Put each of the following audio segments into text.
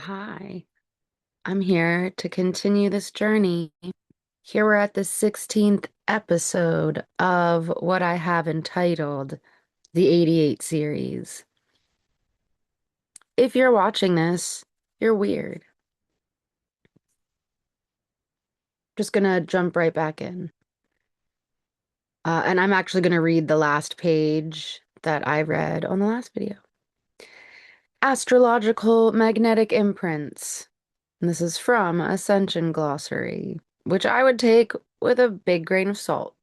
Hi, I'm here to continue this journey. Here we're at the 16th episode of what I have entitled the 88 series. If you're watching this, you're weird. Just gonna jump right back in. And I'm actually gonna read the last page that I read on the last video. Astrological Magnetic Imprints. And this is from Ascension Glossary, which I would take with a big grain of salt.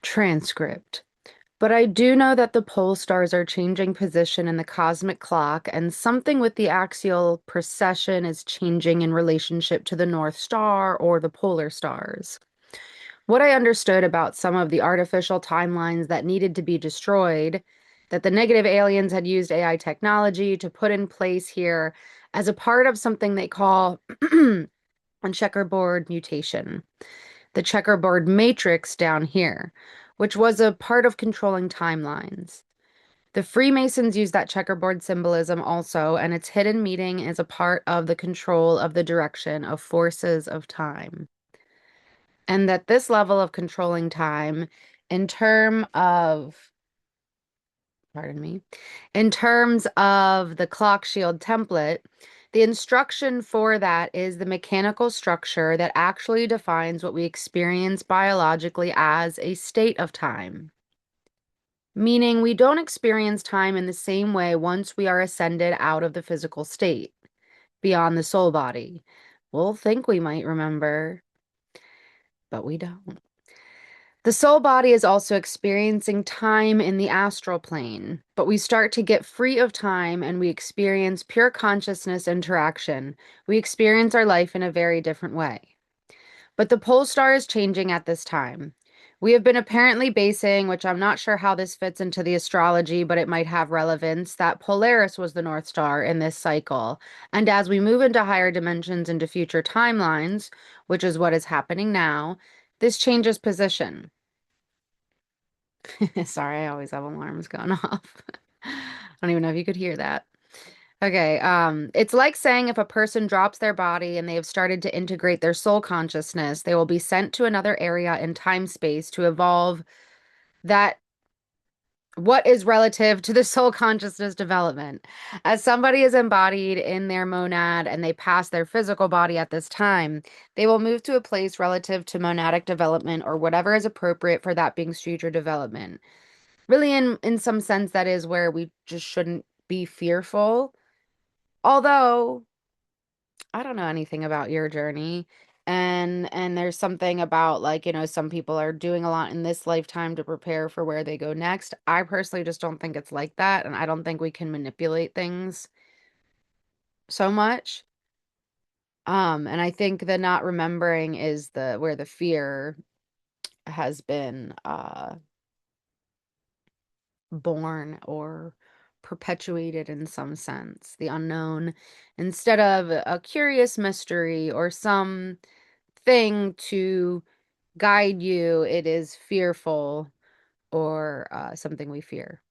Transcript. But I do know that the pole stars are changing position in the cosmic clock, and something with the axial precession is changing in relationship to the North Star or the polar stars. What I understood about some of the artificial timelines that needed to be destroyed, that the negative aliens had used AI technology to put in place here as a part of something they call a checkerboard mutation, the checkerboard matrix down here, which was a part of controlling timelines. The Freemasons use that checkerboard symbolism also, and its hidden meaning is a part of the control of the direction of forces of time. And that this level of controlling time, in term of, pardon me, in terms of the clock shield template, the instruction for that is the mechanical structure that actually defines what we experience biologically as a state of time. Meaning we don't experience time in the same way once we are ascended out of the physical state, beyond the soul body. We'll think we might remember, but we don't. The soul body is also experiencing time in the astral plane, but we start to get free of time and we experience pure consciousness interaction. We experience our life in a very different way. But the pole star is changing at this time. We have been apparently basing, which I'm not sure how this fits into the astrology, but it might have relevance, that Polaris was the North Star in this cycle. And as we move into higher dimensions into future timelines, which is what is happening now, this changes position. Sorry, I always have alarms going off. I don't even know if you could hear that. Okay, it's like saying if a person drops their body and they have started to integrate their soul consciousness, they will be sent to another area in time space to evolve that what is relative to the soul consciousness development. As somebody is embodied in their monad and they pass their physical body at this time, they will move to a place relative to monadic development or whatever is appropriate for that being's future development. Really, in some sense, that is where we just shouldn't be fearful. Although I don't know anything about your journey. And there's something about like, some people are doing a lot in this lifetime to prepare for where they go next. I personally just don't think it's like that, and I don't think we can manipulate things so much. And I think the not remembering is the where the fear has been born or perpetuated in some sense, the unknown, instead of a curious mystery or some thing to guide you, it is fearful or something we fear.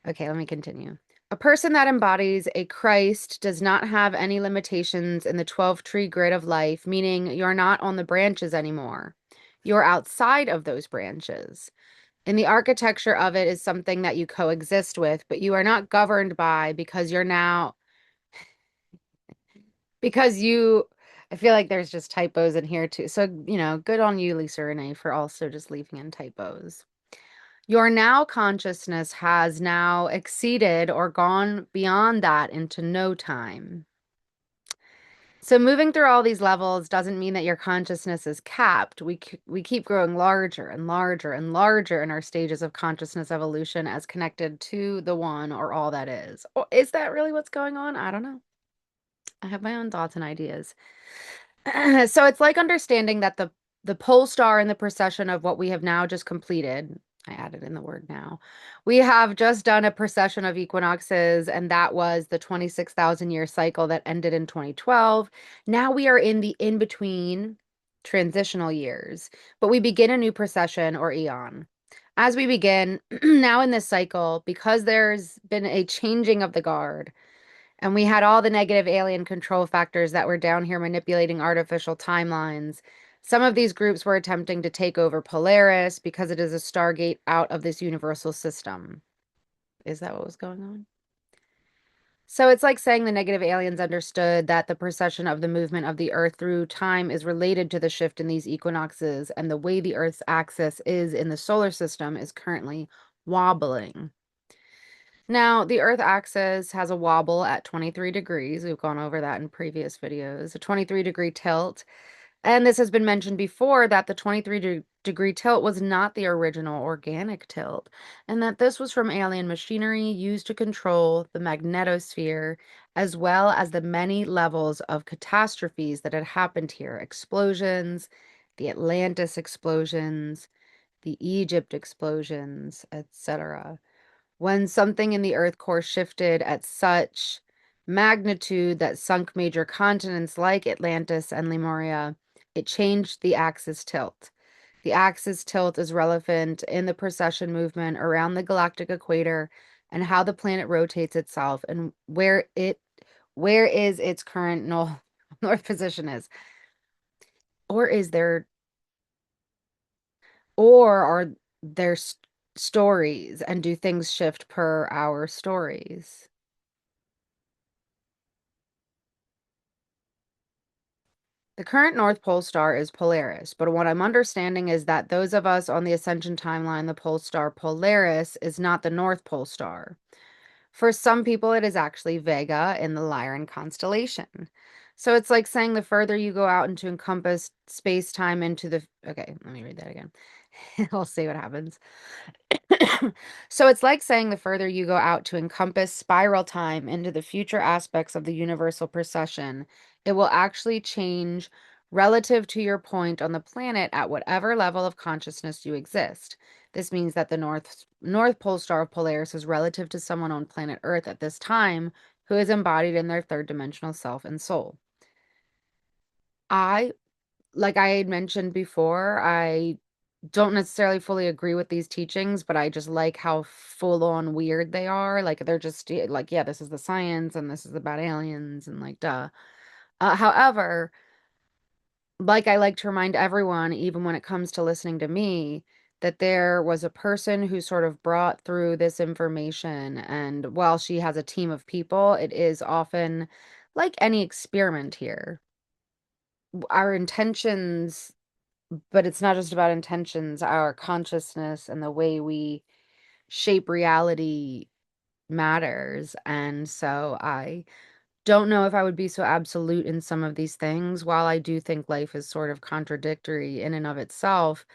Okay, let me continue. A person that embodies a Christ does not have any limitations in the 12 tree grid of life, meaning you're not on the branches anymore. You're outside of those branches. And the architecture of it is something that you coexist with, but you are not governed by because you're now, because you, I feel like there's just typos in here too. So, good on you, Lisa Renee, for also just leaving in typos. Your now consciousness has now exceeded or gone beyond that into no time. So moving through all these levels doesn't mean that your consciousness is capped. We keep growing larger and larger and larger in our stages of consciousness evolution as connected to the one or all that is. Or is that really what's going on? I don't know. I have my own thoughts and ideas. So it's like understanding that the pole star in the procession of what we have now just completed. I added in the word now. We have just done a procession of equinoxes, and that was the 26,000 year cycle that ended in 2012. Now we are in the in-between transitional years, but we begin a new procession or eon. As we begin now in this cycle, because there's been a changing of the guard, And we had all the negative alien control factors that were down here manipulating artificial timelines. Some of these groups were attempting to take over Polaris because it is a stargate out of this universal system. Is that what was going on? So it's like saying the negative aliens understood that the precession of the movement of the Earth through time is related to the shift in these equinoxes, and the way the Earth's axis is in the solar system is currently wobbling. Now, the Earth axis has a wobble at 23 degrees. We've gone over that in previous videos, a 23-degree tilt. And this has been mentioned before that the 23-degree tilt was not the original organic tilt, and that this was from alien machinery used to control the magnetosphere, as well as the many levels of catastrophes that had happened here: explosions, the Atlantis explosions, the Egypt explosions, etc. When something in the Earth core shifted at such magnitude that sunk major continents like Atlantis and Lemuria, it changed the axis tilt. The axis tilt is relevant in the precession movement around the galactic equator and how the planet rotates itself and where is its current north position is. Or is there or are there stories, and do things shift per our stories? The current North Pole star is Polaris, but what I'm understanding is that those of us on the ascension timeline, the pole star Polaris is not the North Pole star. For some people, it is actually Vega in the Lyran constellation. So it's like saying the further you go out into encompass space time into the. Okay, let me read that again. I'll see what happens. So it's like saying the further you go out to encompass spiral time into the future aspects of the universal precession, it will actually change relative to your point on the planet at whatever level of consciousness you exist. This means that the North Pole star of Polaris is relative to someone on planet Earth at this time who is embodied in their third dimensional self and soul. I, like I had mentioned before, I don't necessarily fully agree with these teachings, but I just like how full on weird they are. Like they're just like, yeah, this is the science and this is about aliens and like, duh. However, like I like to remind everyone, even when it comes to listening to me, that there was a person who sort of brought through this information. And while she has a team of people, it is often like any experiment here. Our intentions, but it's not just about intentions, our consciousness and the way we shape reality matters. And so I don't know if I would be so absolute in some of these things. While I do think life is sort of contradictory in and of itself,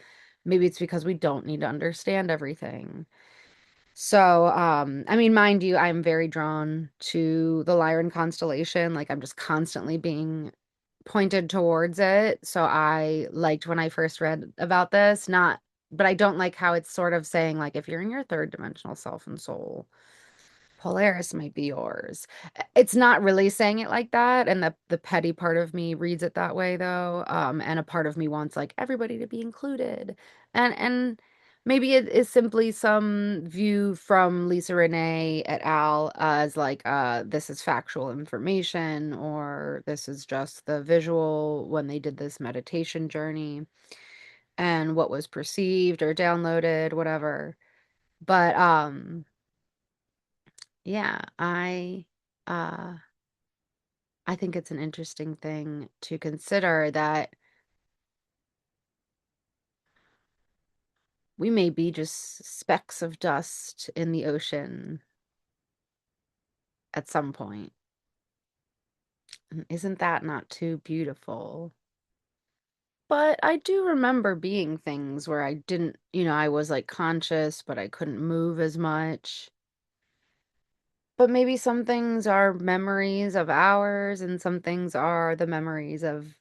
maybe it's because we don't need to understand everything. So, I mean, mind you, I'm very drawn to the Lyran constellation. Like, I'm just constantly being pointed towards it. So I liked when I first read about this, not, but I don't like how it's sort of saying, like, if you're in your third dimensional self and soul, Polaris might be yours. It's not really saying it like that, and the petty part of me reads it that way though. And a part of me wants like everybody to be included. And maybe it is simply some view from Lisa Renee et al. As like this is factual information, or this is just the visual when they did this meditation journey and what was perceived or downloaded, whatever. But yeah, uh I think it's an interesting thing to consider that we may be just specks of dust in the ocean at some point. And isn't that not too beautiful? But I do remember being things where I didn't, I was like conscious, but I couldn't move as much. But maybe some things are memories of ours, and some things are the memories of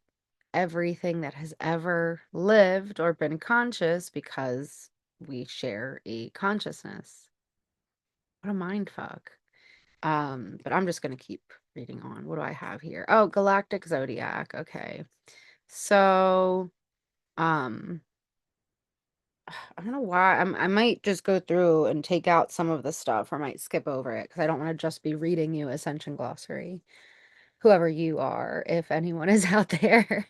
everything that has ever lived or been conscious because we share a consciousness. What a mind fuck. But I'm just gonna keep reading on. What do I have here? Oh, Galactic Zodiac. Okay. So, um, I don't know why. I might just go through and take out some of the stuff, or I might skip over it because I don't want to just be reading you Ascension Glossary. Whoever you are, if anyone is out there.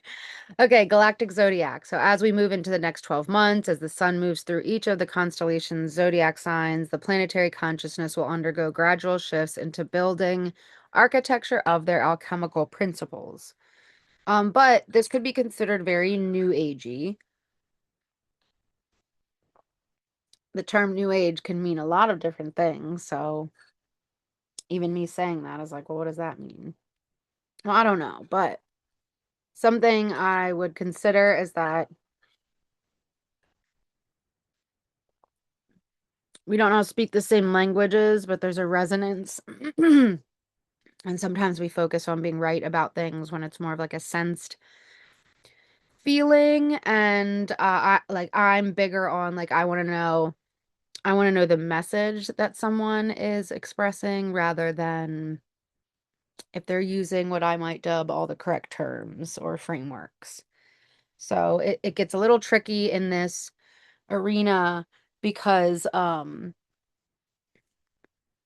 Okay, Galactic Zodiac. So as we move into the next 12 months, as the sun moves through each of the constellation's zodiac signs, the planetary consciousness will undergo gradual shifts into building architecture of their alchemical principles. But this could be considered very new agey. The term new age can mean a lot of different things. So even me saying that is like, well, what does that mean? Well, I don't know, but something I would consider is that we don't all speak the same languages, but there's a resonance. And sometimes we focus on being right about things when it's more of like a sensed feeling. And I'm bigger on like I want to know the message that someone is expressing rather than if they're using what I might dub all the correct terms or frameworks. So it gets a little tricky in this arena because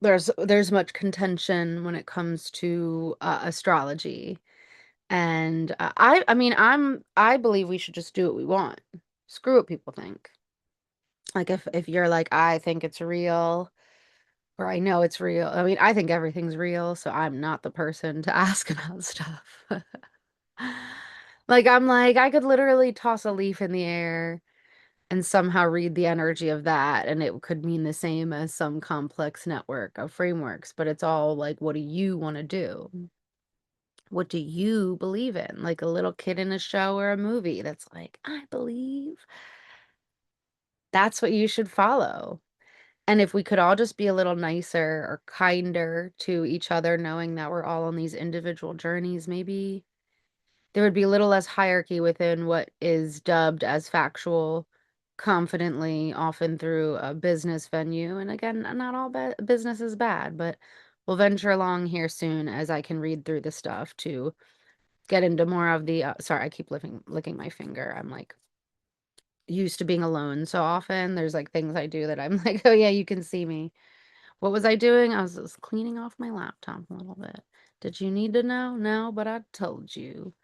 there's much contention when it comes to astrology. And I mean I believe we should just do what we want. Screw what people think. Like if you're like I think it's real or I know it's real. I mean, I think everything's real, so I'm not the person to ask about stuff. Like I'm like I could literally toss a leaf in the air and somehow read the energy of that, and it could mean the same as some complex network of frameworks, but it's all like, what do you want to do? What do you believe in? Like a little kid in a show or a movie that's like, I believe that's what you should follow. And if we could all just be a little nicer or kinder to each other, knowing that we're all on these individual journeys, maybe there would be a little less hierarchy within what is dubbed as factual, confidently, often through a business venue. And again, not all business is bad, but we'll venture along here soon as I can read through the stuff to get into more of the sorry, I keep licking my finger. I'm like used to being alone so often. There's like things I do that I'm like, oh yeah, you can see me. What was I doing? I was just cleaning off my laptop a little bit. Did you need to know? No, but I told you.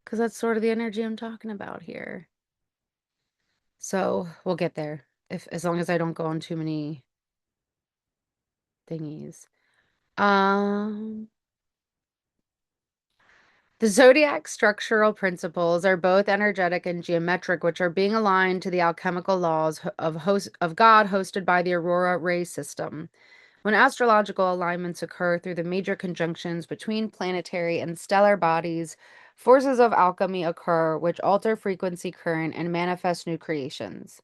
Because that's sort of the energy I'm talking about here. So we'll get there. If as long as I don't go on too many thingies. Um The zodiac structural principles are both energetic and geometric, which are being aligned to the alchemical laws of God hosted by the aurora ray system. When astrological alignments occur through the major conjunctions between planetary and stellar bodies, forces of alchemy occur which alter frequency current and manifest new creations.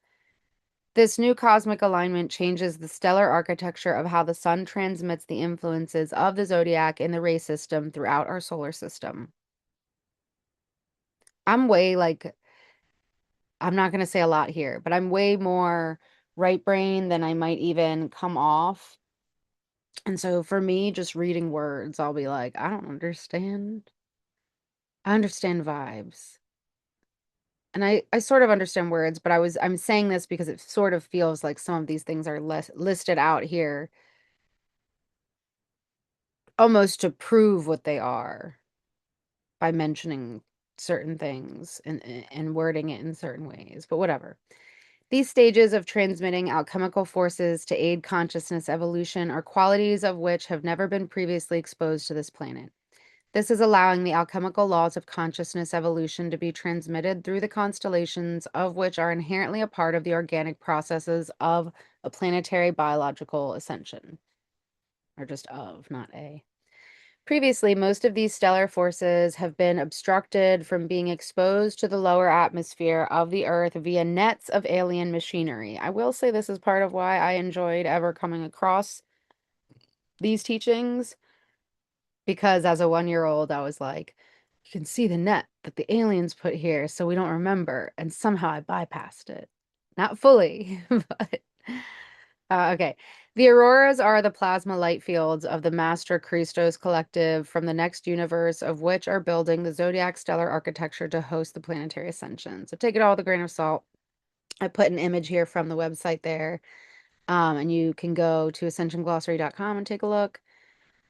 This new cosmic alignment changes the stellar architecture of how the sun transmits the influences of the zodiac in the ray system throughout our solar system. I'm way like, I'm not going to say a lot here, but I'm way more right brain than I might even come off. And so for me, just reading words, I'll be like, I don't understand. I understand vibes. And I sort of understand words, but I'm saying this because it sort of feels like some of these things are listed out here almost to prove what they are by mentioning certain things and wording it in certain ways, but whatever. These stages of transmitting alchemical forces to aid consciousness evolution are qualities of which have never been previously exposed to this planet. This is allowing the alchemical laws of consciousness evolution to be transmitted through the constellations, of which are inherently a part of the organic processes of a planetary biological ascension. Or just of, not a. Previously, most of these stellar forces have been obstructed from being exposed to the lower atmosphere of the Earth via nets of alien machinery. I will say this is part of why I enjoyed ever coming across these teachings, because as a 1-year-old, I was like, you can see the net that the aliens put here, so we don't remember. And somehow I bypassed it. Not fully, but okay. The auroras are the plasma light fields of the Master Christos collective from the next universe, of which are building the zodiac stellar architecture to host the planetary ascension. So take it all with a grain of salt. I put an image here from the website there. And you can go to ascensionglossary.com and take a look.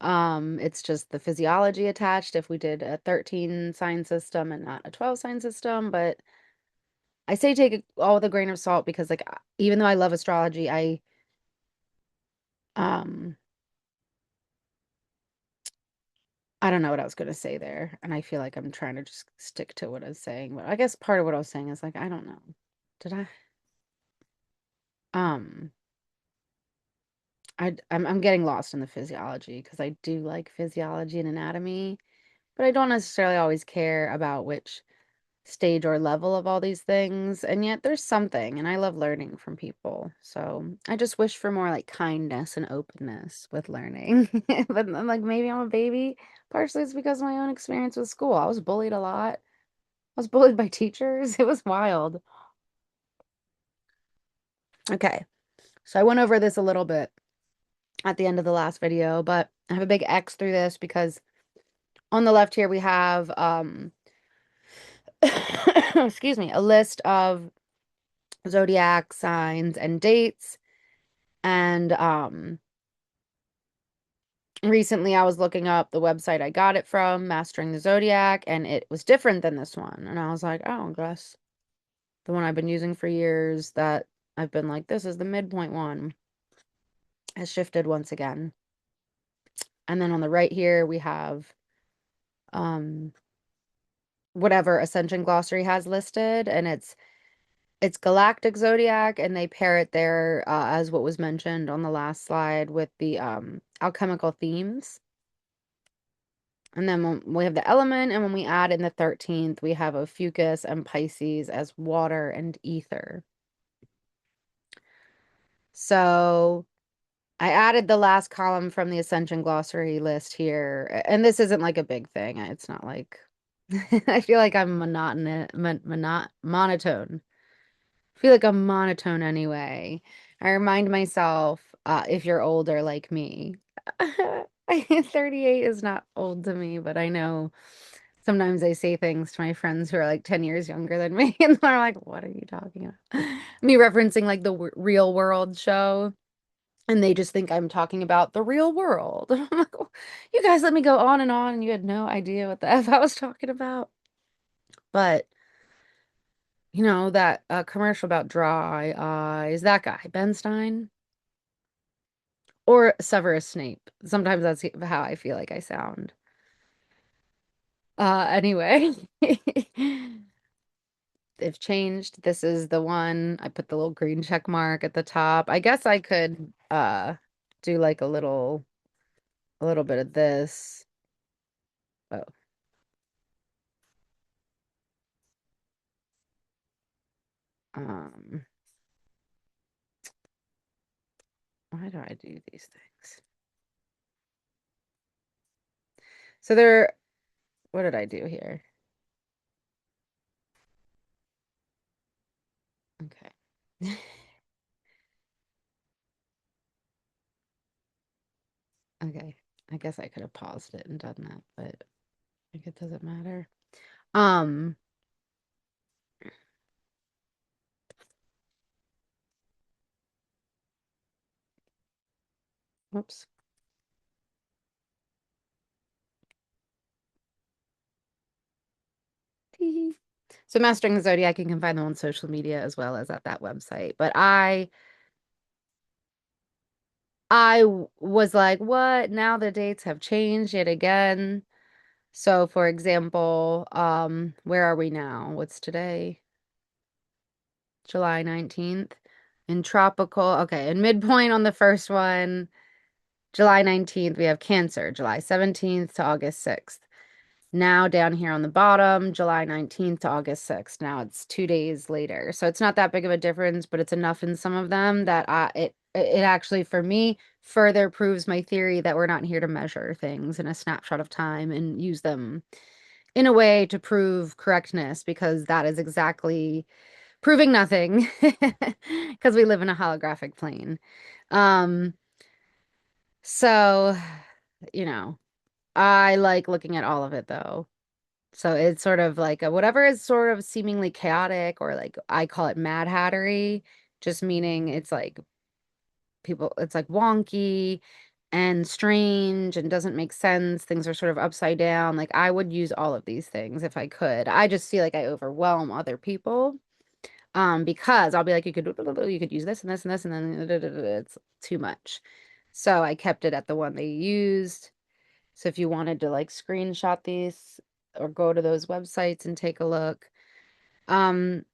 It's just the physiology attached if we did a 13 sign system and not a 12 sign system. But I say take it all with a grain of salt because, like, even though I love astrology, um, I don't know what I was going to say there. And I feel like I'm trying to just stick to what I was saying. But I guess part of what I was saying is like, I don't know. Did I? Um, I'm getting lost in the physiology because I do like physiology and anatomy, but I don't necessarily always care about which stage or level of all these things. And yet there's something, and I love learning from people. So I just wish for more like kindness and openness with learning. But I'm like, maybe I'm a baby. Partially it's because of my own experience with school. I was bullied a lot. I was bullied by teachers. It was wild. Okay. So I went over this a little bit at the end of the last video, but I have a big X through this because on the left here we have excuse me, a list of zodiac signs and dates. And recently I was looking up the website I got it from, Mastering the Zodiac, and it was different than this one. And I was like, oh, I guess the one I've been using for years that I've been like, this is the midpoint one, has shifted once again. And then on the right here we have um whatever Ascension Glossary has listed, and it's Galactic Zodiac, and they pair it there as what was mentioned on the last slide with the alchemical themes. And then when we have the element, and when we add in the 13th, we have Ophiuchus and Pisces as water and ether. So I added the last column from the Ascension Glossary list here. And this isn't like a big thing. It's not like I feel like I'm monotone. I feel like I'm monotone anyway. I remind myself, if you're older like me, 38 is not old to me, but I know sometimes I say things to my friends who are like 10 years younger than me, and they're like, what are you talking about? Me referencing like the Real World show, and they just think I'm talking about the real world. I'm like, you guys let me go on, and you had no idea what the F I was talking about. But that commercial about dry eyes, that guy, Ben Stein, or Severus Snape. Sometimes that's how I feel like I sound. Anyway, they've changed. This is the one. I put the little green check mark at the top. I guess I could do like a little bit of this. Oh, um, why do I do these things? So what did I do here? Okay. Okay. I guess I could have paused it and done that, but like it doesn't matter. Um, Whoops. So Mastering the Zodiac, you can find them on social media as well as at that website. But was like, what? Now the dates have changed yet again. So for example, where are we now? What's today? July 19th. In tropical, okay, in midpoint on the first one, July 19th, we have Cancer, July 17th to August 6th. Now down here on the bottom, July 19th to August 6th. Now it's 2 days later. So it's not that big of a difference, but it's enough in some of them that it actually, for me, further proves my theory that we're not here to measure things in a snapshot of time and use them in a way to prove correctness, because that is exactly proving nothing because we live in a holographic plane. Um, so, I like looking at all of it though. So it's sort of like whatever is sort of seemingly chaotic, or like I call it Mad Hattery, just meaning it's like it's like wonky and strange and doesn't make sense. Things are sort of upside down. Like I would use all of these things if I could. I just feel like I overwhelm other people. Because I'll be like, you could use this and this and this, and then it's too much. So I kept it at the one they used. So if you wanted to like screenshot these or go to those websites and take a look. Um,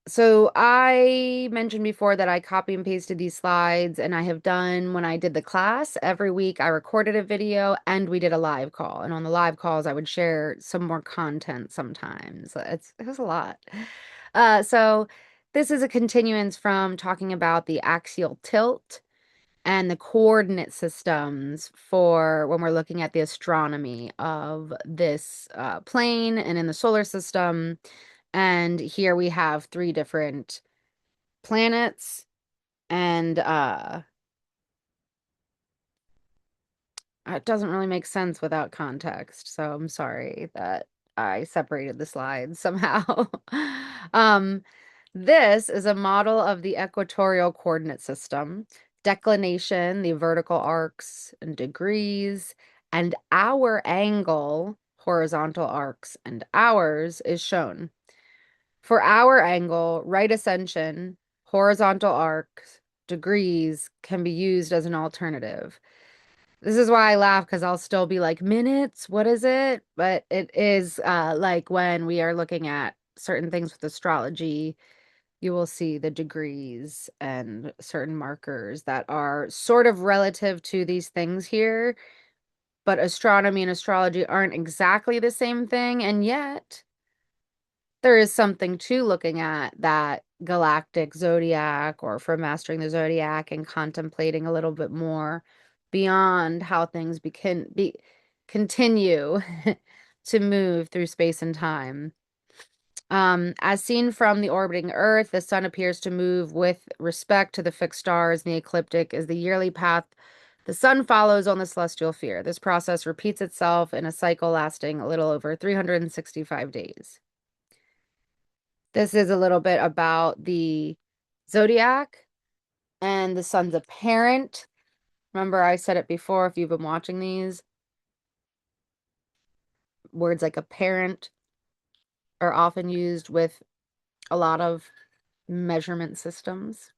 so I mentioned before that I copy and pasted these slides, and I have done when I did the class every week, I recorded a video and we did a live call. And on the live calls, I would share some more content sometimes. It was a lot. So this is a continuance from talking about the axial tilt and the coordinate systems for when we're looking at the astronomy of this plane and in the solar system. And here we have three different planets, and it doesn't really make sense without context. So I'm sorry that I separated the slides somehow. um, this is a model of the equatorial coordinate system, declination, the vertical arcs and degrees, and our angle, horizontal arcs and hours, is shown. For our angle, right ascension, horizontal arcs, degrees can be used as an alternative. This is why I laugh, because I'll still be like, minutes, what is it? But it is like when we are looking at certain things with astrology, you will see the degrees and certain markers that are sort of relative to these things here. But astronomy and astrology aren't exactly the same thing. And yet, there is something to looking at that galactic zodiac, or for mastering the zodiac and contemplating a little bit more beyond how things continue to move through space and time. As seen from the orbiting Earth, the sun appears to move with respect to the fixed stars, and the ecliptic is the yearly path the sun follows on the celestial sphere. This process repeats itself in a cycle lasting a little over 365 days. This is a little bit about the zodiac and the sun's apparent. Remember, I said it before, if you've been watching these, words like apparent are often used with a lot of measurement systems.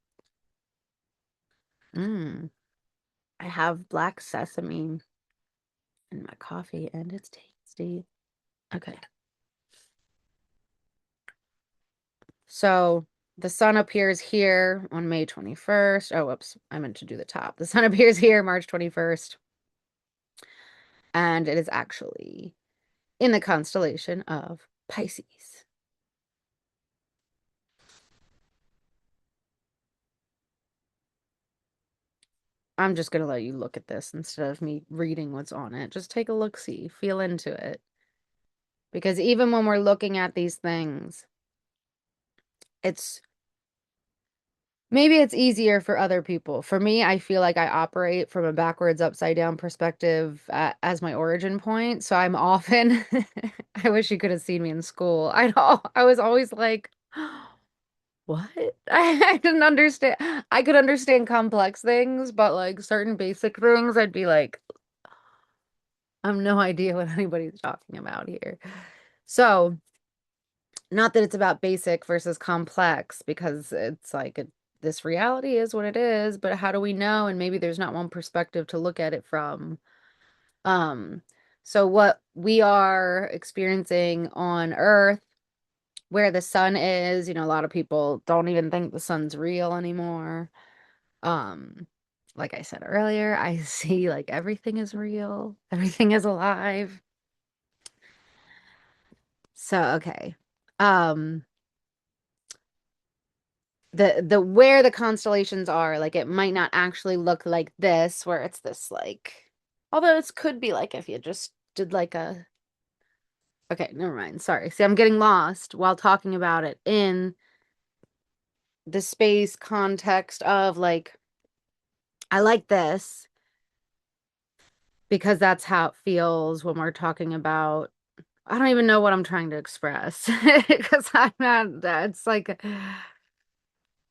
I have black sesame in my coffee and it's tasty. Okay. So the sun appears here on May 21st. Oh, whoops. I meant to do the top. The sun appears here March 21st. And it is actually in the constellation of Pisces. I'm just going to let you look at this instead of me reading what's on it. Just take a look, see, feel into it. Because even when we're looking at these things, it's maybe it's easier for other people. For me, I feel like I operate from a backwards, upside down perspective as my origin point. So I'm often, I wish you could have seen me in school. I was always like, what? I didn't understand. I could understand complex things, but like certain basic things, I'd be like, I have no idea what anybody's talking about here. So, not that it's about basic versus complex, because it's like this reality is what it is, but how do we know? And maybe there's not one perspective to look at it from. Um, so what we are experiencing on Earth, where the sun is, a lot of people don't even think the sun's real anymore. Um, like I said earlier, I see like everything is real, everything is alive. So, okay. Um, the where the constellations are, like it might not actually look like this, where it's this like, although this could be like if you just did like a, okay, never mind. Sorry. See, I'm getting lost while talking about it in the space context of like, I like this because that's how it feels when we're talking about I don't even know what I'm trying to express because I'm not, that's like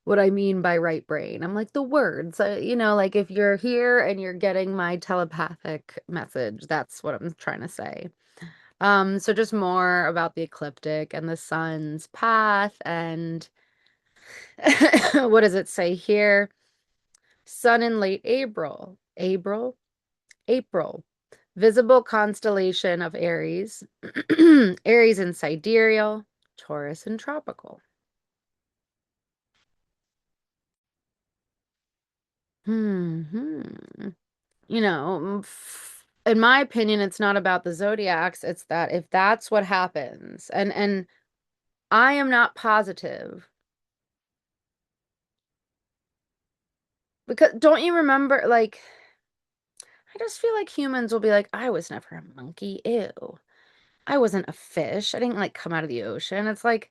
what I mean by right brain. I'm like the words, like if you're here and you're getting my telepathic message, that's what I'm trying to say. So just more about the ecliptic and the sun's path and what does it say here? Sun in late April. April. Visible constellation of Aries. Aries in sidereal, Taurus in tropical. Hmm. In my opinion, it's not about the zodiacs. It's that if that's what happens, and I am not positive because don't you remember, like, I just feel like humans will be like, I was never a monkey. Ew. I wasn't a fish. I didn't like come out of the ocean. It's like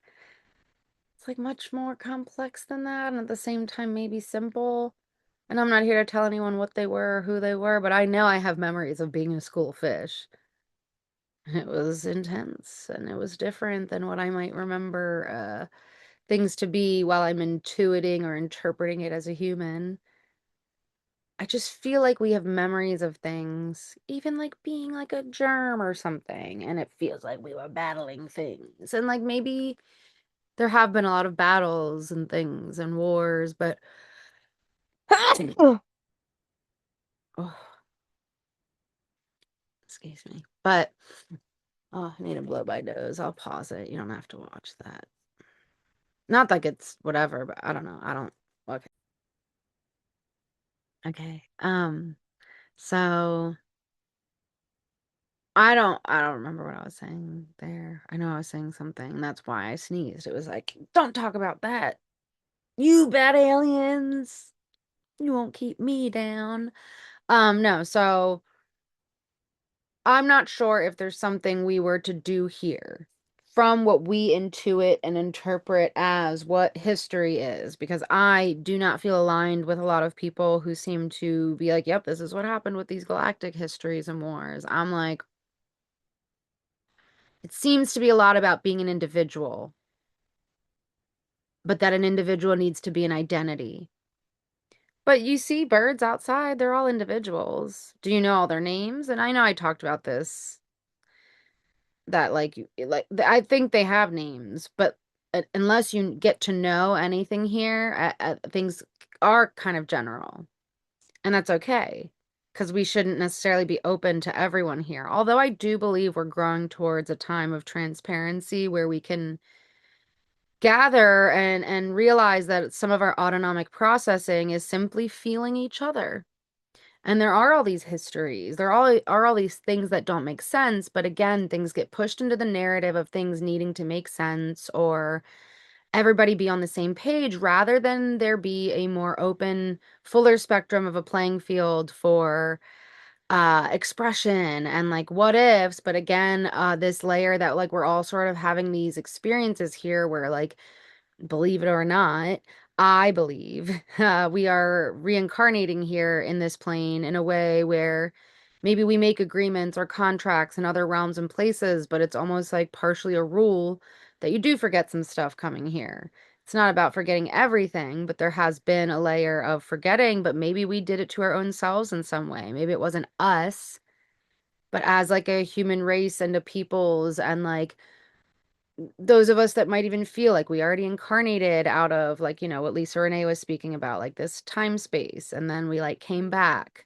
much more complex than that, and at the same time, maybe simple. And I'm not here to tell anyone what they were or who they were, but I know I have memories of being a school fish. It was intense and it was different than what I might remember things to be while I'm intuiting or interpreting it as a human. I just feel like we have memories of things, even like being like a germ or something, and it feels like we were battling things. And like maybe there have been a lot of battles and things and wars, but oh, excuse me. But oh, I need to blow my nose. I'll pause it. You don't have to watch that. Not like it's whatever, but I don't know. I don't. Okay. Okay. So I don't remember what I was saying there. I know I was saying something, and that's why I sneezed. It was like, don't talk about that. You bad aliens. You won't keep me down. No, so I'm not sure if there's something we were to do here from what we intuit and interpret as what history is, because I do not feel aligned with a lot of people who seem to be like, yep, this is what happened with these galactic histories and wars. I'm like, it seems to be a lot about being an individual, but that an individual needs to be an identity. But you see birds outside, they're all individuals. Do you know all their names? And I know I talked about this that like I think they have names, but unless you get to know anything here, things are kind of general, and that's okay because we shouldn't necessarily be open to everyone here. Although I do believe we're growing towards a time of transparency where we can gather and realize that some of our autonomic processing is simply feeling each other. And there are all these histories. There are all these things that don't make sense, but again, things get pushed into the narrative of things needing to make sense or everybody be on the same page rather than there be a more open, fuller spectrum of a playing field for expression and like what ifs. But again, this layer that like we're all sort of having these experiences here where like believe it or not, I believe we are reincarnating here in this plane in a way where maybe we make agreements or contracts in other realms and places, but it's almost like partially a rule that you do forget some stuff coming here. It's not about forgetting everything, but there has been a layer of forgetting, but maybe we did it to our own selves in some way. Maybe it wasn't us, but as like a human race and a peoples and like those of us that might even feel like we already incarnated out of like, what Lisa Renee was speaking about, like this time space, and then we like came back.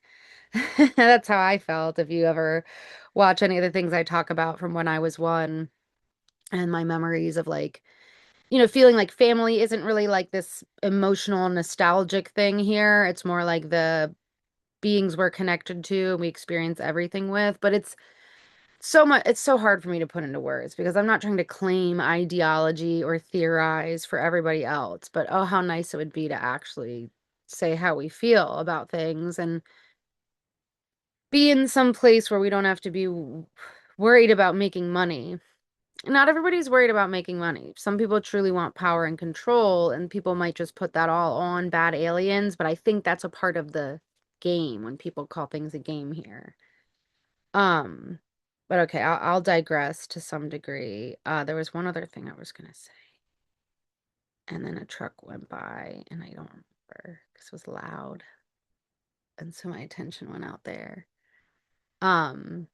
That's how I felt. If you ever watch any of the things I talk about from when I was one and my memories of like, feeling like family isn't really like this emotional, nostalgic thing here. It's more like the beings we're connected to and we experience everything with, but it's so hard for me to put into words because I'm not trying to claim ideology or theorize for everybody else, but oh, how nice it would be to actually say how we feel about things and be in some place where we don't have to be worried about making money. Not everybody's worried about making money. Some people truly want power and control, and people might just put that all on bad aliens, but I think that's a part of the game when people call things a game here. Um, But okay, I'll digress to some degree. There was one other thing I was gonna say, and then a truck went by, and I don't remember because it was loud, and so my attention went out there. Um,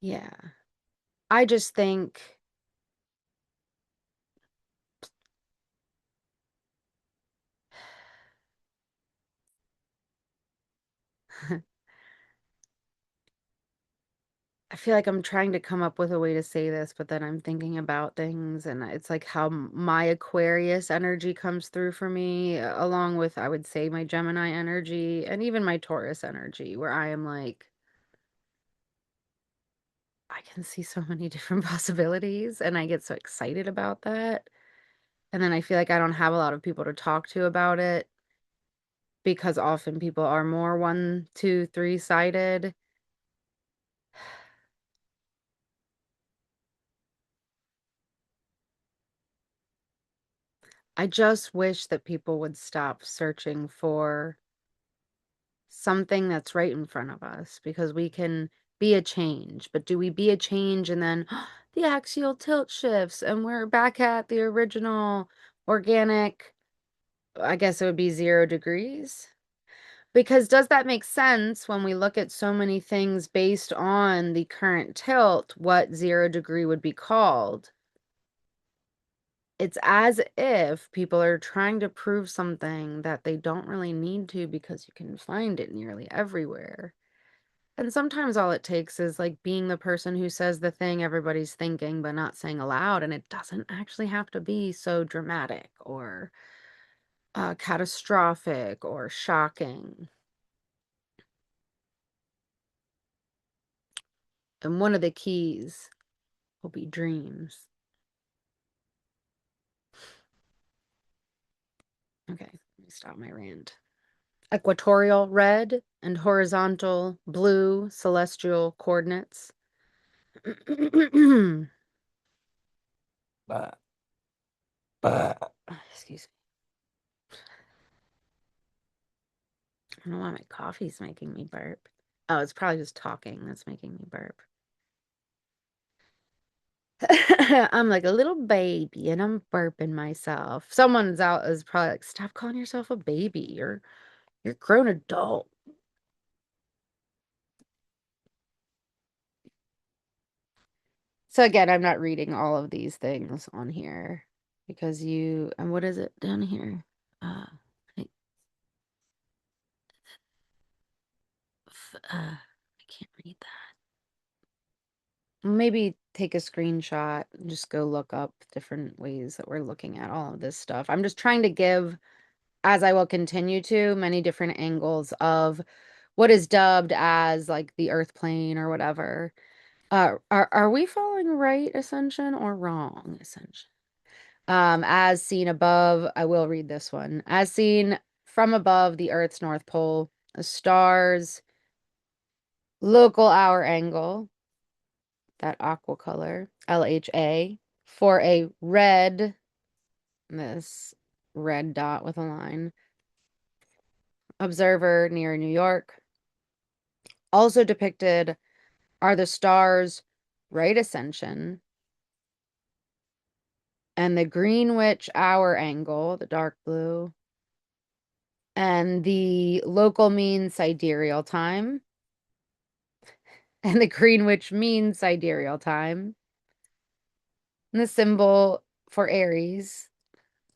yeah, I just think I feel like I'm trying to come up with a way to say this, but then I'm thinking about things, and it's like how my Aquarius energy comes through for me, along with, I would say, my Gemini energy and even my Taurus energy, where I am like, I can see so many different possibilities, and I get so excited about that. And then I feel like I don't have a lot of people to talk to about it because often people are more one, two, three-sided. I just wish that people would stop searching for something that's right in front of us because we can be a change. But do we be a change and then the axial tilt shifts and we're back at the original organic, I guess it would be 0 degrees? Because does that make sense when we look at so many things based on the current tilt, what 0 degree would be called? It's as if people are trying to prove something that they don't really need to because you can find it nearly everywhere. And sometimes all it takes is like being the person who says the thing everybody's thinking but not saying aloud, and it doesn't actually have to be so dramatic or catastrophic or shocking. And one of the keys will be dreams. Okay, let me stop my rant. Equatorial red and horizontal blue celestial coordinates. But, excuse me. I don't know why my coffee's making me burp. Oh, it's probably just talking that's making me burp. I'm like a little baby and I'm burping myself. Someone's out is probably like, stop calling yourself a baby. You're a grown adult. So again, I'm not reading all of these things on here because and what is it down here? I, I can't read that. Maybe take a screenshot and just go look up different ways that we're looking at all of this stuff. I'm just trying to give, as I will continue to, many different angles of what is dubbed as like the earth plane or whatever. Are we following right ascension or wrong ascension? As seen above, I will read this one. As seen from above the Earth's North Pole, the stars, local hour angle, that aqua color, LHA, for a red, this red dot with a line, observer near New York. Also depicted are the stars right ascension and the Greenwich hour angle, the dark blue, and the local mean sidereal time, and the Greenwich mean sidereal time. And the symbol for Aries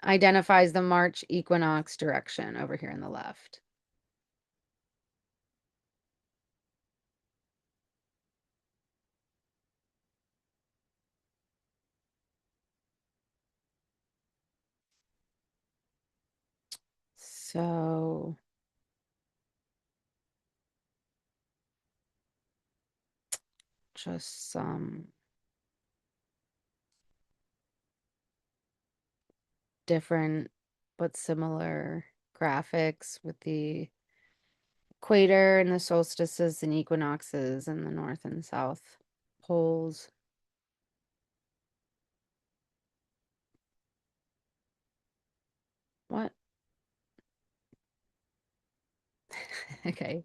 identifies the March equinox direction over here on the left. So just some different but similar graphics with the equator and the solstices and equinoxes and the north and south poles. What? Okay.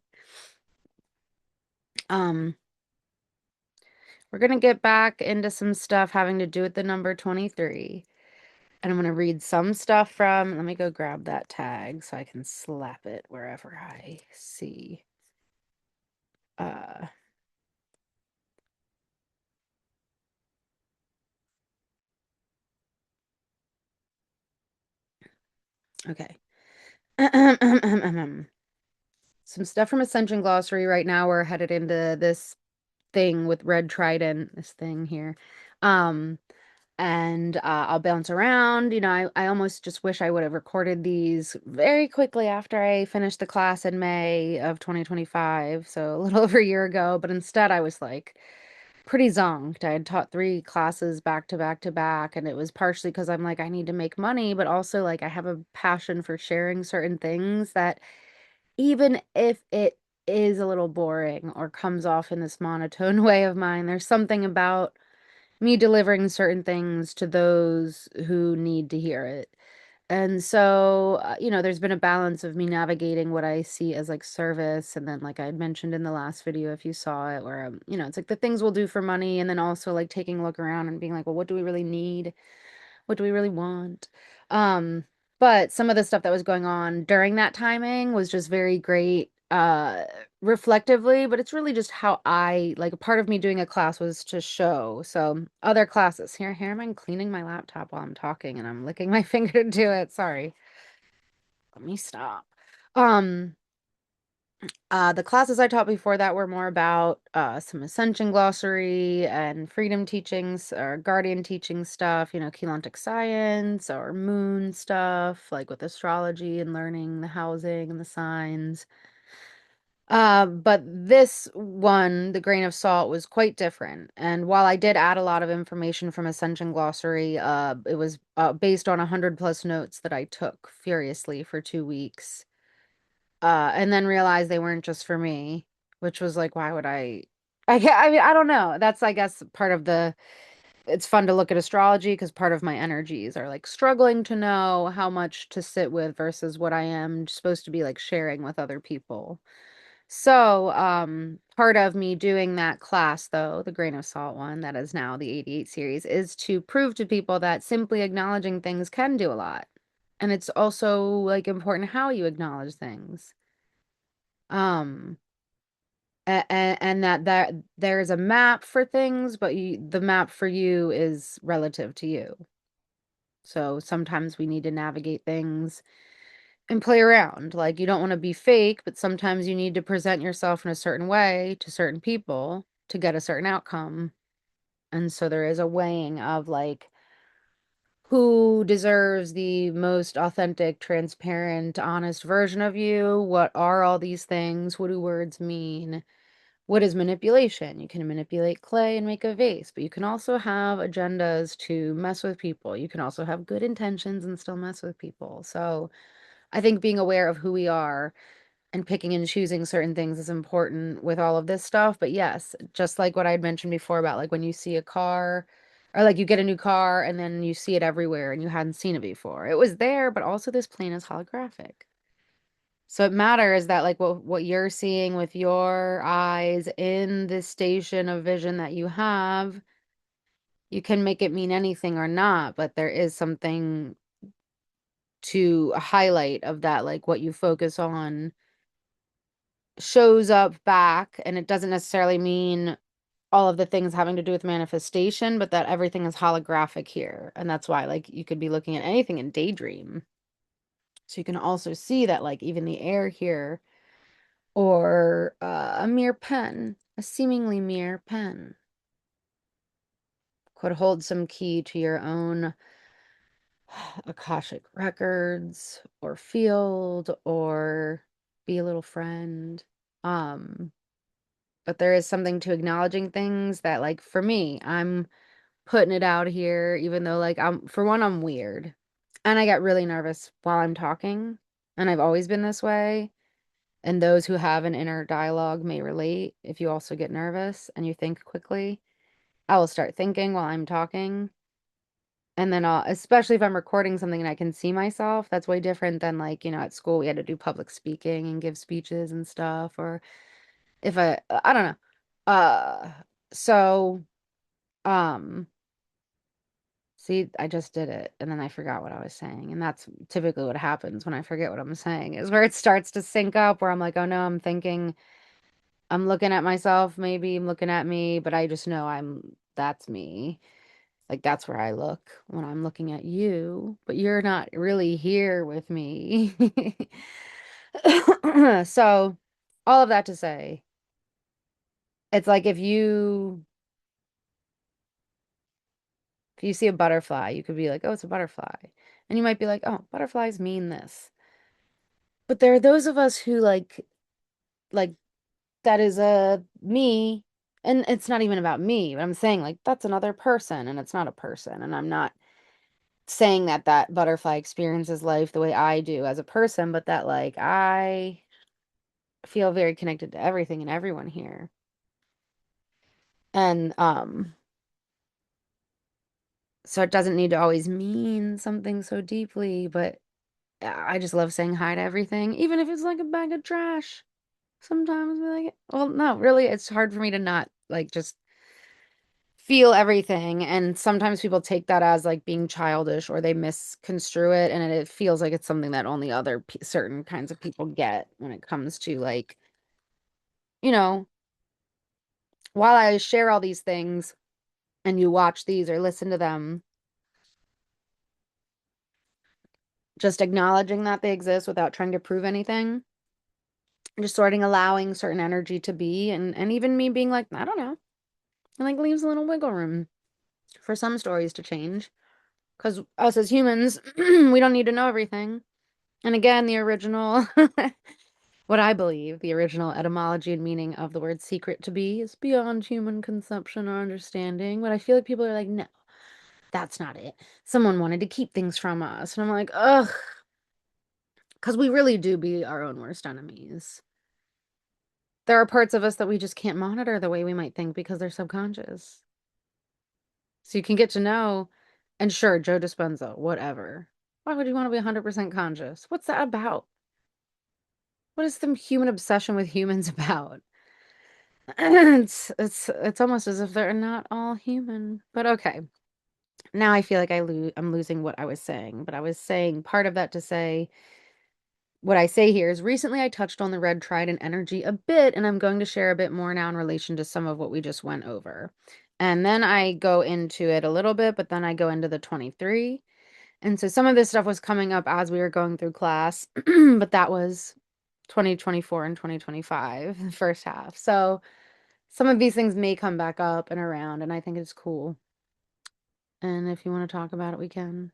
Um, we're gonna get back into some stuff having to do with the number 23. And I'm gonna read some stuff from, let me go grab that tag so I can slap it wherever I see. Uh, okay. Some stuff from Ascension Glossary right now. We're headed into this thing with red trident, this thing here. Um, and I'll bounce around. I almost just wish I would have recorded these very quickly after I finished the class in May of 2025, so a little over a year ago, but instead I was like pretty zonked. I had taught three classes back to back to back, and it was partially because I'm like, I need to make money, but also like I have a passion for sharing certain things that even if it is a little boring or comes off in this monotone way of mine, there's something about me delivering certain things to those who need to hear it. And so, there's been a balance of me navigating what I see as like service. And then, like I had mentioned in the last video, if you saw it, where, it's like the things we'll do for money. And then also like taking a look around and being like, well, what do we really need? What do we really want? Um, but some of the stuff that was going on during that timing was just very great, reflectively, but it's really just how I like a part of me doing a class was to show. So other classes here am I cleaning my laptop while I'm talking and I'm licking my finger to do it. Sorry. Let me stop. Um, the classes I taught before that were more about some ascension glossary and freedom teachings or guardian teaching stuff, chelantic science or moon stuff, like with astrology and learning the housing and the signs. But this one, the grain of salt, was quite different. And while I did add a lot of information from Ascension Glossary, it was based on 100 plus notes that I took furiously for 2 weeks, and then realized they weren't just for me, which was like, why would I? I mean, I don't know. That's, I guess, part of it's fun to look at astrology because part of my energies are like struggling to know how much to sit with versus what I am supposed to be like sharing with other people. So, part of me doing that class, though, the grain of salt one that is now the 88 series, is to prove to people that simply acknowledging things can do a lot. And it's also like important how you acknowledge things. Um, and that there's a map for things, but the map for you is relative to you. So sometimes we need to navigate things and play around. Like you don't want to be fake, but sometimes you need to present yourself in a certain way to certain people to get a certain outcome. And so there is a weighing of like who deserves the most authentic, transparent, honest version of you? What are all these things? What do words mean? What is manipulation? You can manipulate clay and make a vase, but you can also have agendas to mess with people. You can also have good intentions and still mess with people. So I think being aware of who we are and picking and choosing certain things is important with all of this stuff. But yes, just like what I had mentioned before about like when you see a car or like you get a new car and then you see it everywhere and you hadn't seen it before. It was there, but also this plane is holographic. So it matters that like what you're seeing with your eyes in this station of vision that you have, you can make it mean anything or not, but there is something to highlight of that, like what you focus on shows up back, and it doesn't necessarily mean all of the things having to do with manifestation, but that everything is holographic here. And that's why, like, you could be looking at anything in daydream. So you can also see that, like, even the air here, or a mere pen, a seemingly mere pen, could hold some key to your own Akashic records or field or be a little friend. Um, but there is something to acknowledging things that, like, for me, I'm putting it out here, even though, like, for one, I'm weird. And I get really nervous while I'm talking. And I've always been this way. And those who have an inner dialogue may relate. If you also get nervous and you think quickly, I will start thinking while I'm talking. And then especially if I'm recording something and I can see myself, that's way different than like, at school we had to do public speaking and give speeches and stuff, or if I don't know. Uh, so, um, see, I just did it and then I forgot what I was saying. And that's typically what happens when I forget what I'm saying, is where it starts to sync up, where I'm like, oh no, I'm thinking, I'm looking at myself, maybe I'm looking at me, but I just know that's me. Like that's where I look when I'm looking at you, but you're not really here with me. So, all of that to say, it's like if you see a butterfly, you could be like, "Oh, it's a butterfly." And you might be like, "Oh, butterflies mean this." But there are those of us who like that is a me, and it's not even about me, but I'm saying like that's another person and it's not a person, and I'm not saying that that butterfly experiences life the way I do as a person, but that like I feel very connected to everything and everyone here. And so it doesn't need to always mean something so deeply, but I just love saying hi to everything, even if it's like a bag of trash. Sometimes I'm like, well, no, really, it's hard for me to not like just feel everything. And sometimes people take that as like being childish, or they misconstrue it. And it feels like it's something that only other certain kinds of people get when it comes to like, you know, while I share all these things and you watch these or listen to them, just acknowledging that they exist without trying to prove anything, just sorting allowing certain energy to be, and even me being like, I don't know, and like leaves a little wiggle room for some stories to change. Because us as humans, we don't need to know everything. And again, the original, what I believe, the original etymology and meaning of the word secret to be is beyond human conception or understanding. But I feel like people are like, no, that's not it. Someone wanted to keep things from us. And I'm like, ugh, because we really do be our own worst enemies. There are parts of us that we just can't monitor the way we might think because they're subconscious. So you can get to know, and sure, Joe Dispenza, whatever. Why would you want to be 100% conscious? What's that about? What is the human obsession with humans about? It's almost as if they're not all human. But okay. Now I feel like I'm losing what I was saying, but I was saying part of that to say what I say here is recently I touched on the red trident energy a bit, and I'm going to share a bit more now in relation to some of what we just went over. And then I go into it a little bit, but then I go into the 23. And so some of this stuff was coming up as we were going through class, but that was 2024 and 2025, the first half. So some of these things may come back up and around, and I think it's cool. And if you want to talk about it, we can.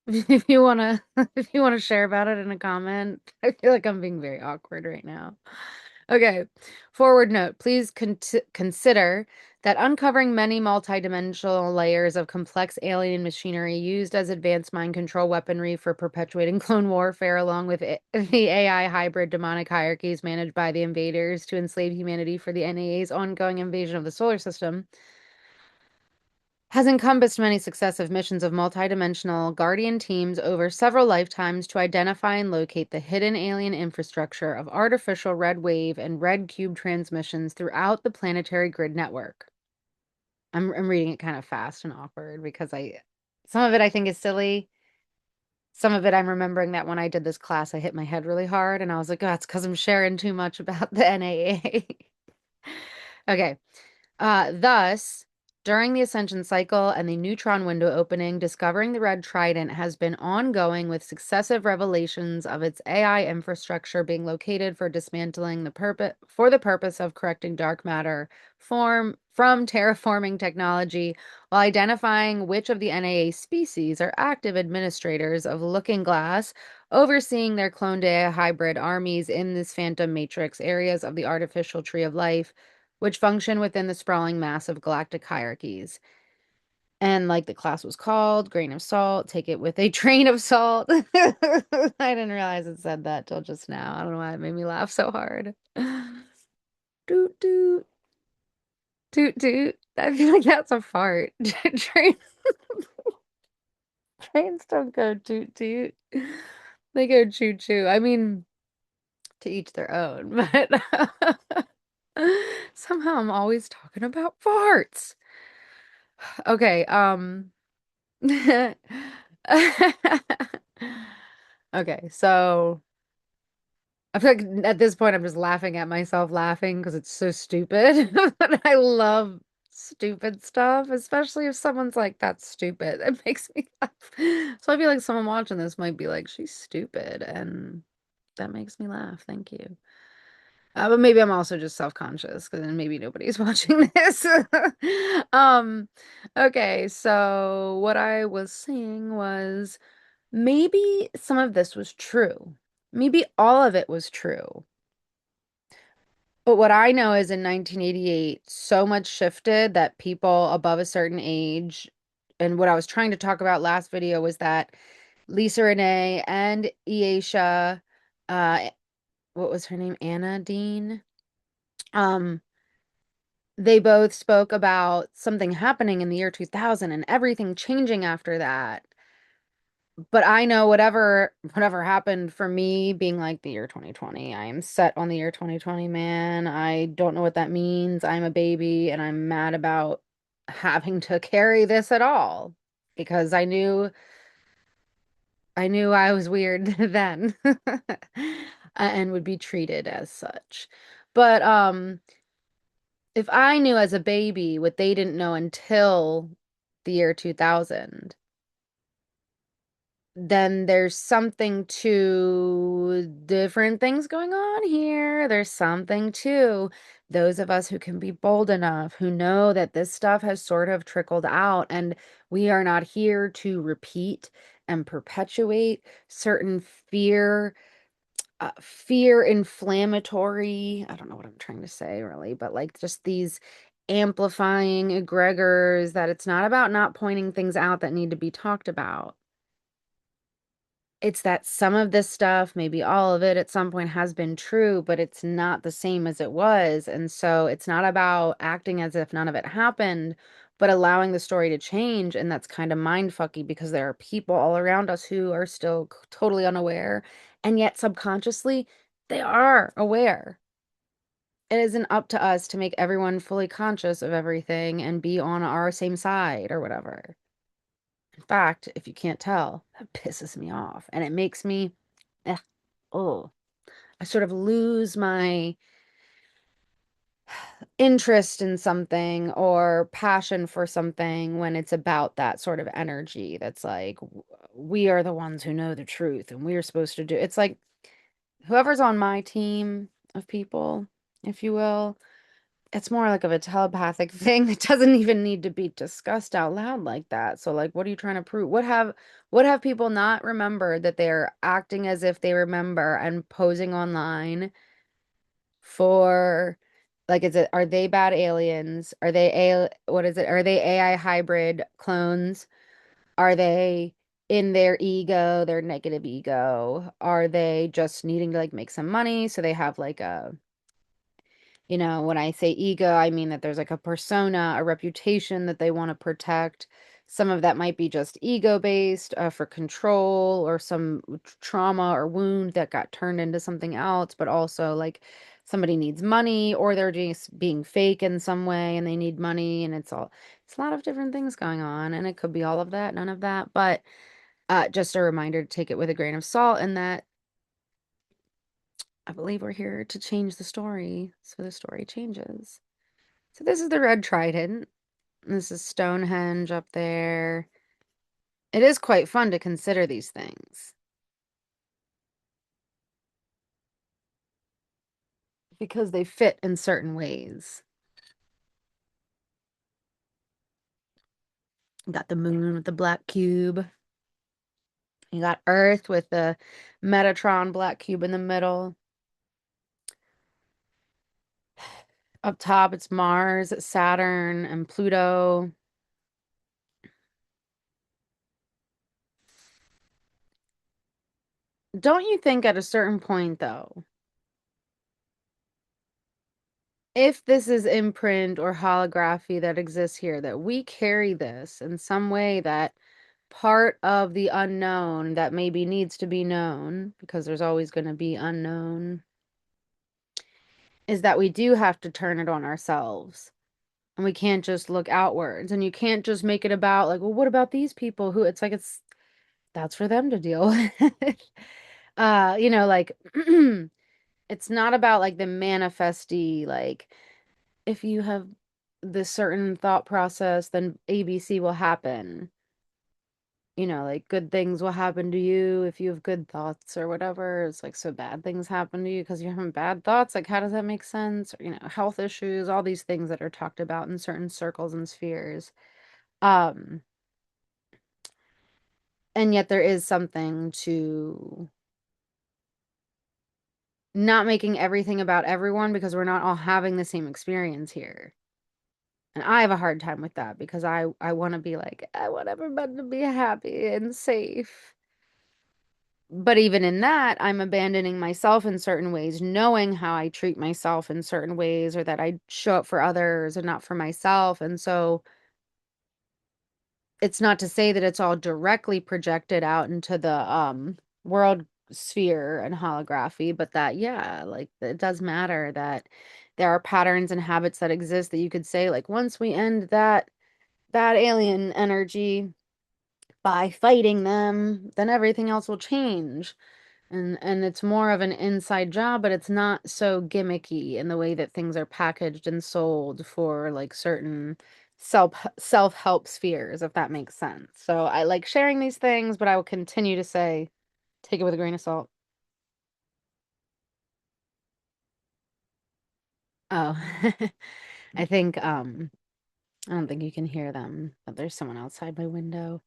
If you want to, if you want to share about it in a comment, I feel like I'm being very awkward right now. Okay. Forward note, please consider that uncovering many multidimensional layers of complex alien machinery used as advanced mind control weaponry for perpetuating clone warfare, along with the AI hybrid demonic hierarchies managed by the invaders to enslave humanity for the NAA's ongoing invasion of the solar system, has encompassed many successive missions of multidimensional Guardian teams over several lifetimes to identify and locate the hidden alien infrastructure of artificial red wave and red cube transmissions throughout the planetary grid network. I'm reading it kind of fast and awkward because some of it I think is silly. Some of it I'm remembering that when I did this class, I hit my head really hard and I was like, oh, it's because I'm sharing too much about the NAA. Okay. Thus, during the ascension cycle and the neutron window opening, discovering the red trident has been ongoing with successive revelations of its AI infrastructure being located for dismantling for the purpose of correcting dark matter form from terraforming technology, while identifying which of the NAA species are active administrators of Looking Glass, overseeing their cloned AI hybrid armies in this phantom matrix areas of the artificial tree of life, which function within the sprawling mass of galactic hierarchies. And like the class was called, grain of salt, take it with a train of salt. I didn't realize it said that till just now. I don't know why it made me laugh so hard. Doot, doot, toot, toot. I feel like that's a fart. Train, trains don't go toot toot. They go choo choo. I mean, to each their own, but somehow I'm always talking about farts. Okay, okay, so I feel like at this point I'm just laughing at myself laughing because it's so stupid. But I love stupid stuff, especially if someone's like, that's stupid. It makes me laugh. So I feel like someone watching this might be like, she's stupid, and that makes me laugh. Thank you. But maybe I'm also just self-conscious because then maybe nobody's watching this. Um, okay, so what I was saying was maybe some of this was true. Maybe all of it was true. But what I know is in 1988, so much shifted that people above a certain age, and what I was trying to talk about last video was that Lisa Renee and Eisha, uh, what was her name? Anna Dean. Um, they both spoke about something happening in the year 2000 and everything changing after that. But I know whatever happened for me being like the year 2020, I am set on the year 2020, man. I don't know what that means. I'm a baby and I'm mad about having to carry this at all because I knew I was weird then and would be treated as such. But if I knew as a baby what they didn't know until the year 2000, then there's something to different things going on here. There's something to those of us who can be bold enough, who know that this stuff has sort of trickled out, and we are not here to repeat and perpetuate certain fear inflammatory, I don't know what I'm trying to say really, but like just these amplifying egregors that it's not about not pointing things out that need to be talked about. It's that some of this stuff, maybe all of it at some point has been true, but it's not the same as it was. And so it's not about acting as if none of it happened, but allowing the story to change. And that's kind of mind fucky because there are people all around us who are still totally unaware. And yet subconsciously, they are aware. It isn't up to us to make everyone fully conscious of everything and be on our same side or whatever. In fact, if you can't tell, that pisses me off. And it makes me, eh, oh, I sort of lose my interest in something or passion for something when it's about that sort of energy that's like, we are the ones who know the truth and we're supposed to do. It's like whoever's on my team of people, if you will, it's more like of a telepathic thing that doesn't even need to be discussed out loud like that. So like what are you trying to prove? What have people not remembered that they're acting as if they remember and posing online for like is it are they bad aliens? Are they what is it? Are they AI hybrid clones? Are they in their ego, their negative ego? Are they just needing to like make some money so they have like when I say ego, I mean that there's like a persona, a reputation that they want to protect. Some of that might be just ego based for control or some trauma or wound that got turned into something else, but also like somebody needs money or they're just being fake in some way and they need money and it's a lot of different things going on and it could be all of that, none of that, but just a reminder to take it with a grain of salt and that I believe we're here to change the story so the story changes. So this is the red trident. This is Stonehenge up there. It is quite fun to consider these things because they fit in certain ways. You got the moon with the black cube. You got Earth with the Metatron black cube in the middle. Up top, it's Mars, Saturn, and Pluto. Don't you think at a certain point, though, if this is imprint or holography that exists here, that we carry this in some way, that part of the unknown that maybe needs to be known, because there's always going to be unknown, is that we do have to turn it on ourselves. And we can't just look outwards. And you can't just make it about, like, well, what about these people who it's like, that's for them to deal with. Like, it's not about like the manifesty, like, if you have this certain thought process, then ABC will happen. Like good things will happen to you if you have good thoughts or whatever. It's like, so bad things happen to you because you're having bad thoughts. Like, how does that make sense? Or, health issues, all these things that are talked about in certain circles and spheres. Um, and yet there is something to not making everything about everyone because we're not all having the same experience here. And I have a hard time with that because I want to be like, I want everybody to be happy and safe. But even in that, I'm abandoning myself in certain ways, knowing how I treat myself in certain ways, or that I show up for others and not for myself. And so it's not to say that it's all directly projected out into the world sphere and holography, but that, yeah, like it does matter that there are patterns and habits that exist that you could say, like, once we end that alien energy by fighting them, then everything else will change. And it's more of an inside job, but it's not so gimmicky in the way that things are packaged and sold for like certain self-help spheres, if that makes sense. So I like sharing these things, but I will continue to say, take it with a grain of salt. Oh, I think I don't think you can hear them, but there's someone outside my window.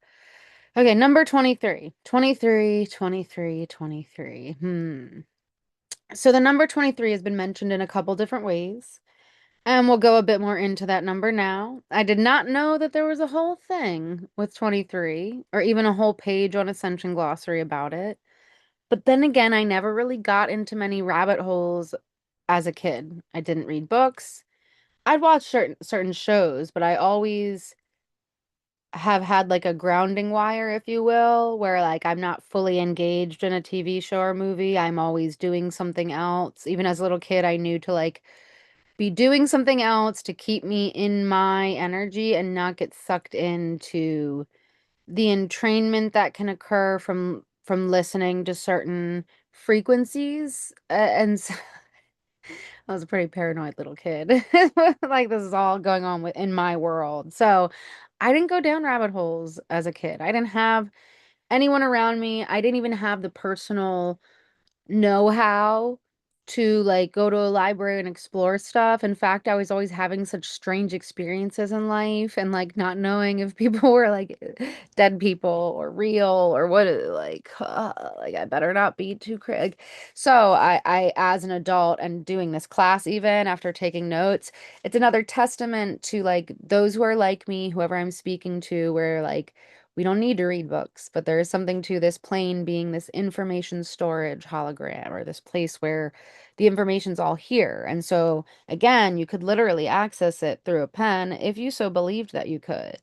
Okay, number 23. 23, 23, 23. So the number 23 has been mentioned in a couple different ways. And we'll go a bit more into that number now. I did not know that there was a whole thing with 23 or even a whole page on Ascension Glossary about it. But then again, I never really got into many rabbit holes as a kid. I didn't read books. I'd watch certain shows, but I always have had like a grounding wire, if you will, where like I'm not fully engaged in a TV show or movie. I'm always doing something else. Even as a little kid, I knew to like be doing something else to keep me in my energy and not get sucked into the entrainment that can occur from listening to certain frequencies. I was a pretty paranoid little kid. Like, this is all going on in my world. So I didn't go down rabbit holes as a kid. I didn't have anyone around me. I didn't even have the personal know how to like go to a library and explore stuff. In fact, I was always having such strange experiences in life and like not knowing if people were like dead people or real or what, like I better not be too crazy. So I as an adult and doing this class, even after taking notes, it's another testament to like those who are like me, whoever I'm speaking to, where like we don't need to read books, but there is something to this plane being this information storage hologram, or this place where the information's all here. And so, again, you could literally access it through a pen if you so believed that you could.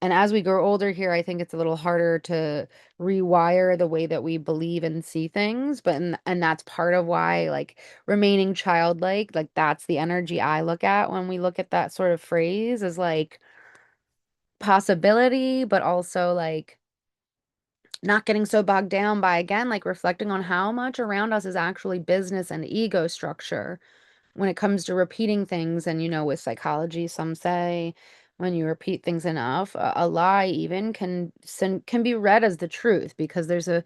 And as we grow older here, I think it's a little harder to rewire the way that we believe and see things. But and that's part of why, like, remaining childlike, like that's the energy I look at when we look at that sort of phrase, is like possibility, but also like not getting so bogged down by, again, like reflecting on how much around us is actually business and ego structure when it comes to repeating things. And with psychology, some say when you repeat things enough, a lie even can be read as the truth, because there's a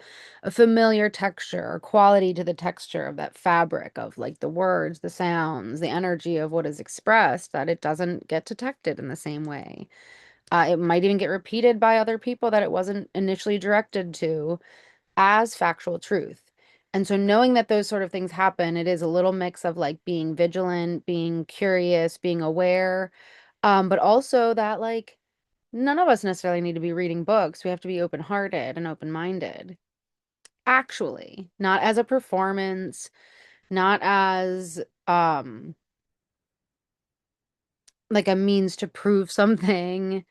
familiar texture or quality to the texture of that fabric of like the words, the sounds, the energy of what is expressed, that it doesn't get detected in the same way. It might even get repeated by other people that it wasn't initially directed to as factual truth. And so, knowing that those sort of things happen, it is a little mix of like being vigilant, being curious, being aware, but also that like none of us necessarily need to be reading books. We have to be open-hearted and open-minded. Actually, not as a performance, not as like a means to prove something.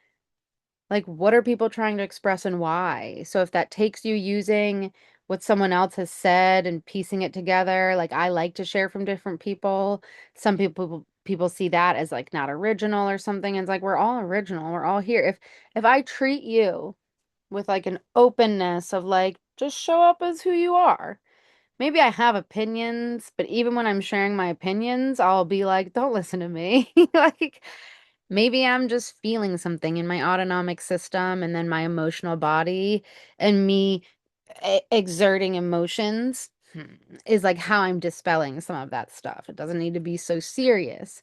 Like, what are people trying to express and why? So if that takes you using what someone else has said and piecing it together, like I like to share from different people. Some people see that as like not original or something. And it's like we're all original. We're all here. If I treat you with like an openness of like just show up as who you are. Maybe I have opinions, but even when I'm sharing my opinions, I'll be like, don't listen to me. Like, maybe I'm just feeling something in my autonomic system and then my emotional body and me exerting emotions is like how I'm dispelling some of that stuff. It doesn't need to be so serious.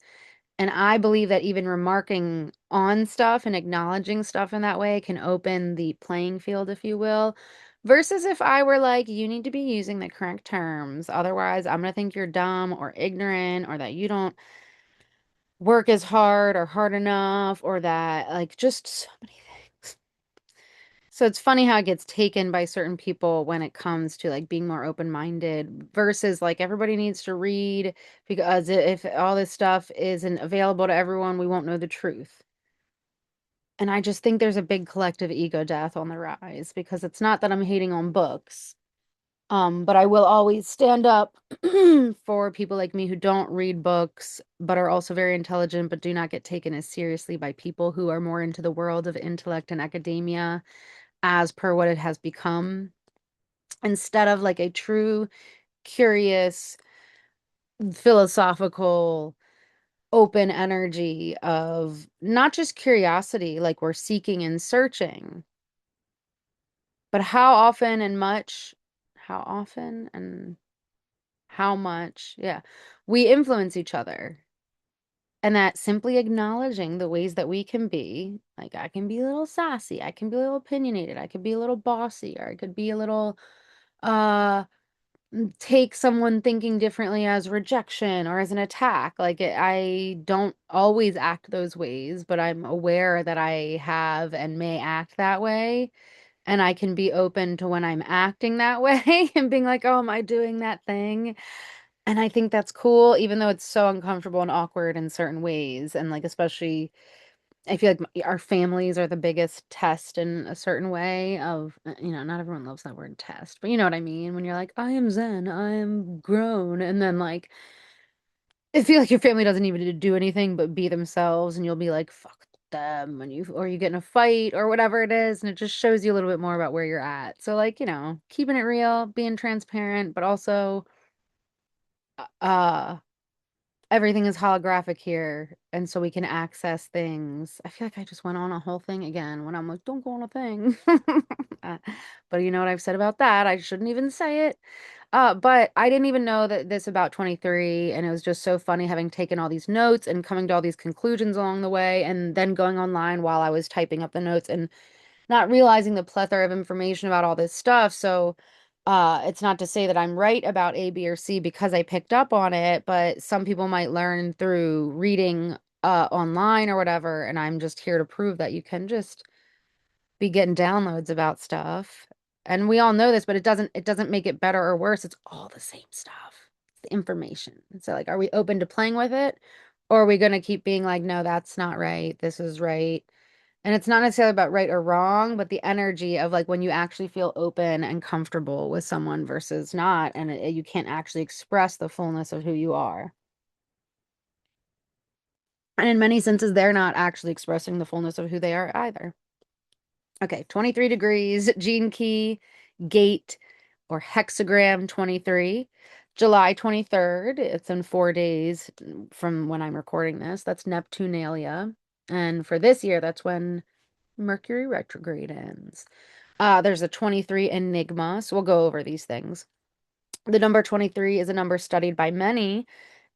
And I believe that even remarking on stuff and acknowledging stuff in that way can open the playing field, if you will. Versus if I were like, you need to be using the correct terms. Otherwise, I'm going to think you're dumb or ignorant or that you don't work as hard or hard enough or that, like, just so many things. So it's funny how it gets taken by certain people when it comes to like being more open-minded versus like everybody needs to read because if all this stuff isn't available to everyone, we won't know the truth. And I just think there's a big collective ego death on the rise because it's not that I'm hating on books. But I will always stand up for people like me who don't read books, but are also very intelligent, but do not get taken as seriously by people who are more into the world of intellect and academia as per what it has become, instead of like a true, curious, philosophical, open energy of not just curiosity, like we're seeking and searching, but how often and how much, yeah, we influence each other. And that simply acknowledging the ways that we can be, like I can be a little sassy, I can be a little opinionated, I could be a little bossy, or I could be a little uh take someone thinking differently as rejection or as an attack. I don't always act those ways, but I'm aware that I have and may act that way. And I can be open to when I'm acting that way and being like, oh, am I doing that thing? And I think that's cool, even though it's so uncomfortable and awkward in certain ways. And like, especially, I feel like our families are the biggest test in a certain way of, not everyone loves that word test, but you know what I mean? When you're like, I am Zen, I am grown. And then like, I feel like your family doesn't even do anything but be themselves. And you'll be like, fuck them. Or you get in a fight or whatever it is. And it just shows you a little bit more about where you're at. So like, keeping it real, being transparent, but also, uh, everything is holographic here, and so we can access things. I feel like I just went on a whole thing again when I'm like, don't go on a thing. Uh, but you know what I've said about that? I shouldn't even say it. But I didn't even know that this about 23, and it was just so funny having taken all these notes and coming to all these conclusions along the way, and then going online while I was typing up the notes and not realizing the plethora of information about all this stuff. So, it's not to say that I'm right about A, B, or C because I picked up on it, but some people might learn through reading online or whatever, and I'm just here to prove that you can just be getting downloads about stuff. And we all know this, but it doesn't make it better or worse. It's all the same stuff. It's the information. So like, are we open to playing with it? Or are we going to keep being like, no, that's not right. This is right. And it's not necessarily about right or wrong, but the energy of like when you actually feel open and comfortable with someone versus not, and you can't actually express the fullness of who you are. And in many senses, they're not actually expressing the fullness of who they are either. Okay, 23 degrees, gene key, gate, or hexagram 23, July 23rd. It's in 4 days from when I'm recording this. That's Neptunalia. And for this year, that's when Mercury retrograde ends. There's a 23 enigma, so we'll go over these things. The number 23 is a number studied by many.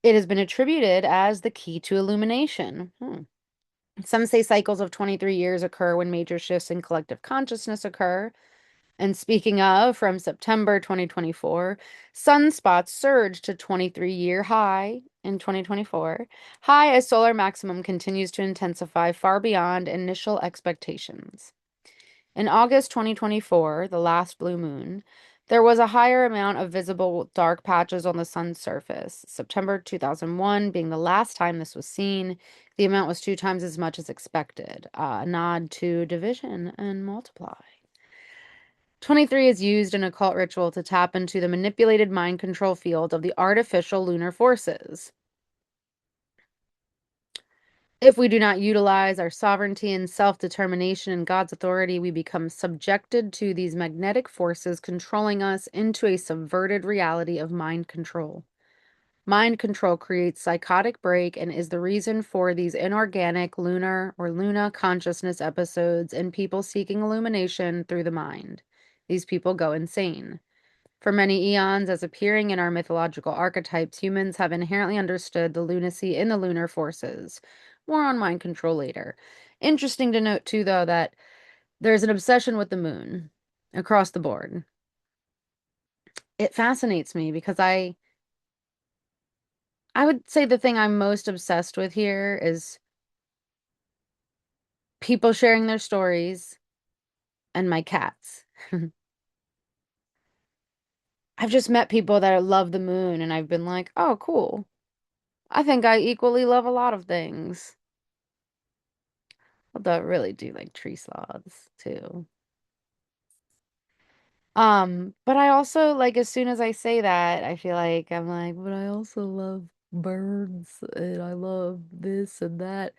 It has been attributed as the key to illumination. Some say cycles of 23 years occur when major shifts in collective consciousness occur. And speaking of, from September 2024, sunspots surged to 23-year high in 2024. High as solar maximum continues to intensify far beyond initial expectations. In August 2024, the last blue moon, There was a higher amount of visible dark patches on the sun's surface. September 2001 being the last time this was seen, the amount was 2 times as much as expected. A nod to division and multiply. 23 is used in occult ritual to tap into the manipulated mind control field of the artificial lunar forces. If we do not utilize our sovereignty and self-determination in God's authority, we become subjected to these magnetic forces controlling us into a subverted reality of mind control. Mind control creates psychotic break and is the reason for these inorganic lunar or luna consciousness episodes and people seeking illumination through the mind. These people go insane. For many eons, as appearing in our mythological archetypes, humans have inherently understood the lunacy in the lunar forces. More on mind control later. Interesting to note, too, though, that there's an obsession with the moon across the board. It fascinates me because I would say the thing I'm most obsessed with here is people sharing their stories and my cats. I've just met people that love the moon, and I've been like, oh, cool. I think I equally love a lot of things. Although I really do like tree sloths too. But I also like as soon as I say that, I feel like I'm like, but I also love birds and I love this and that.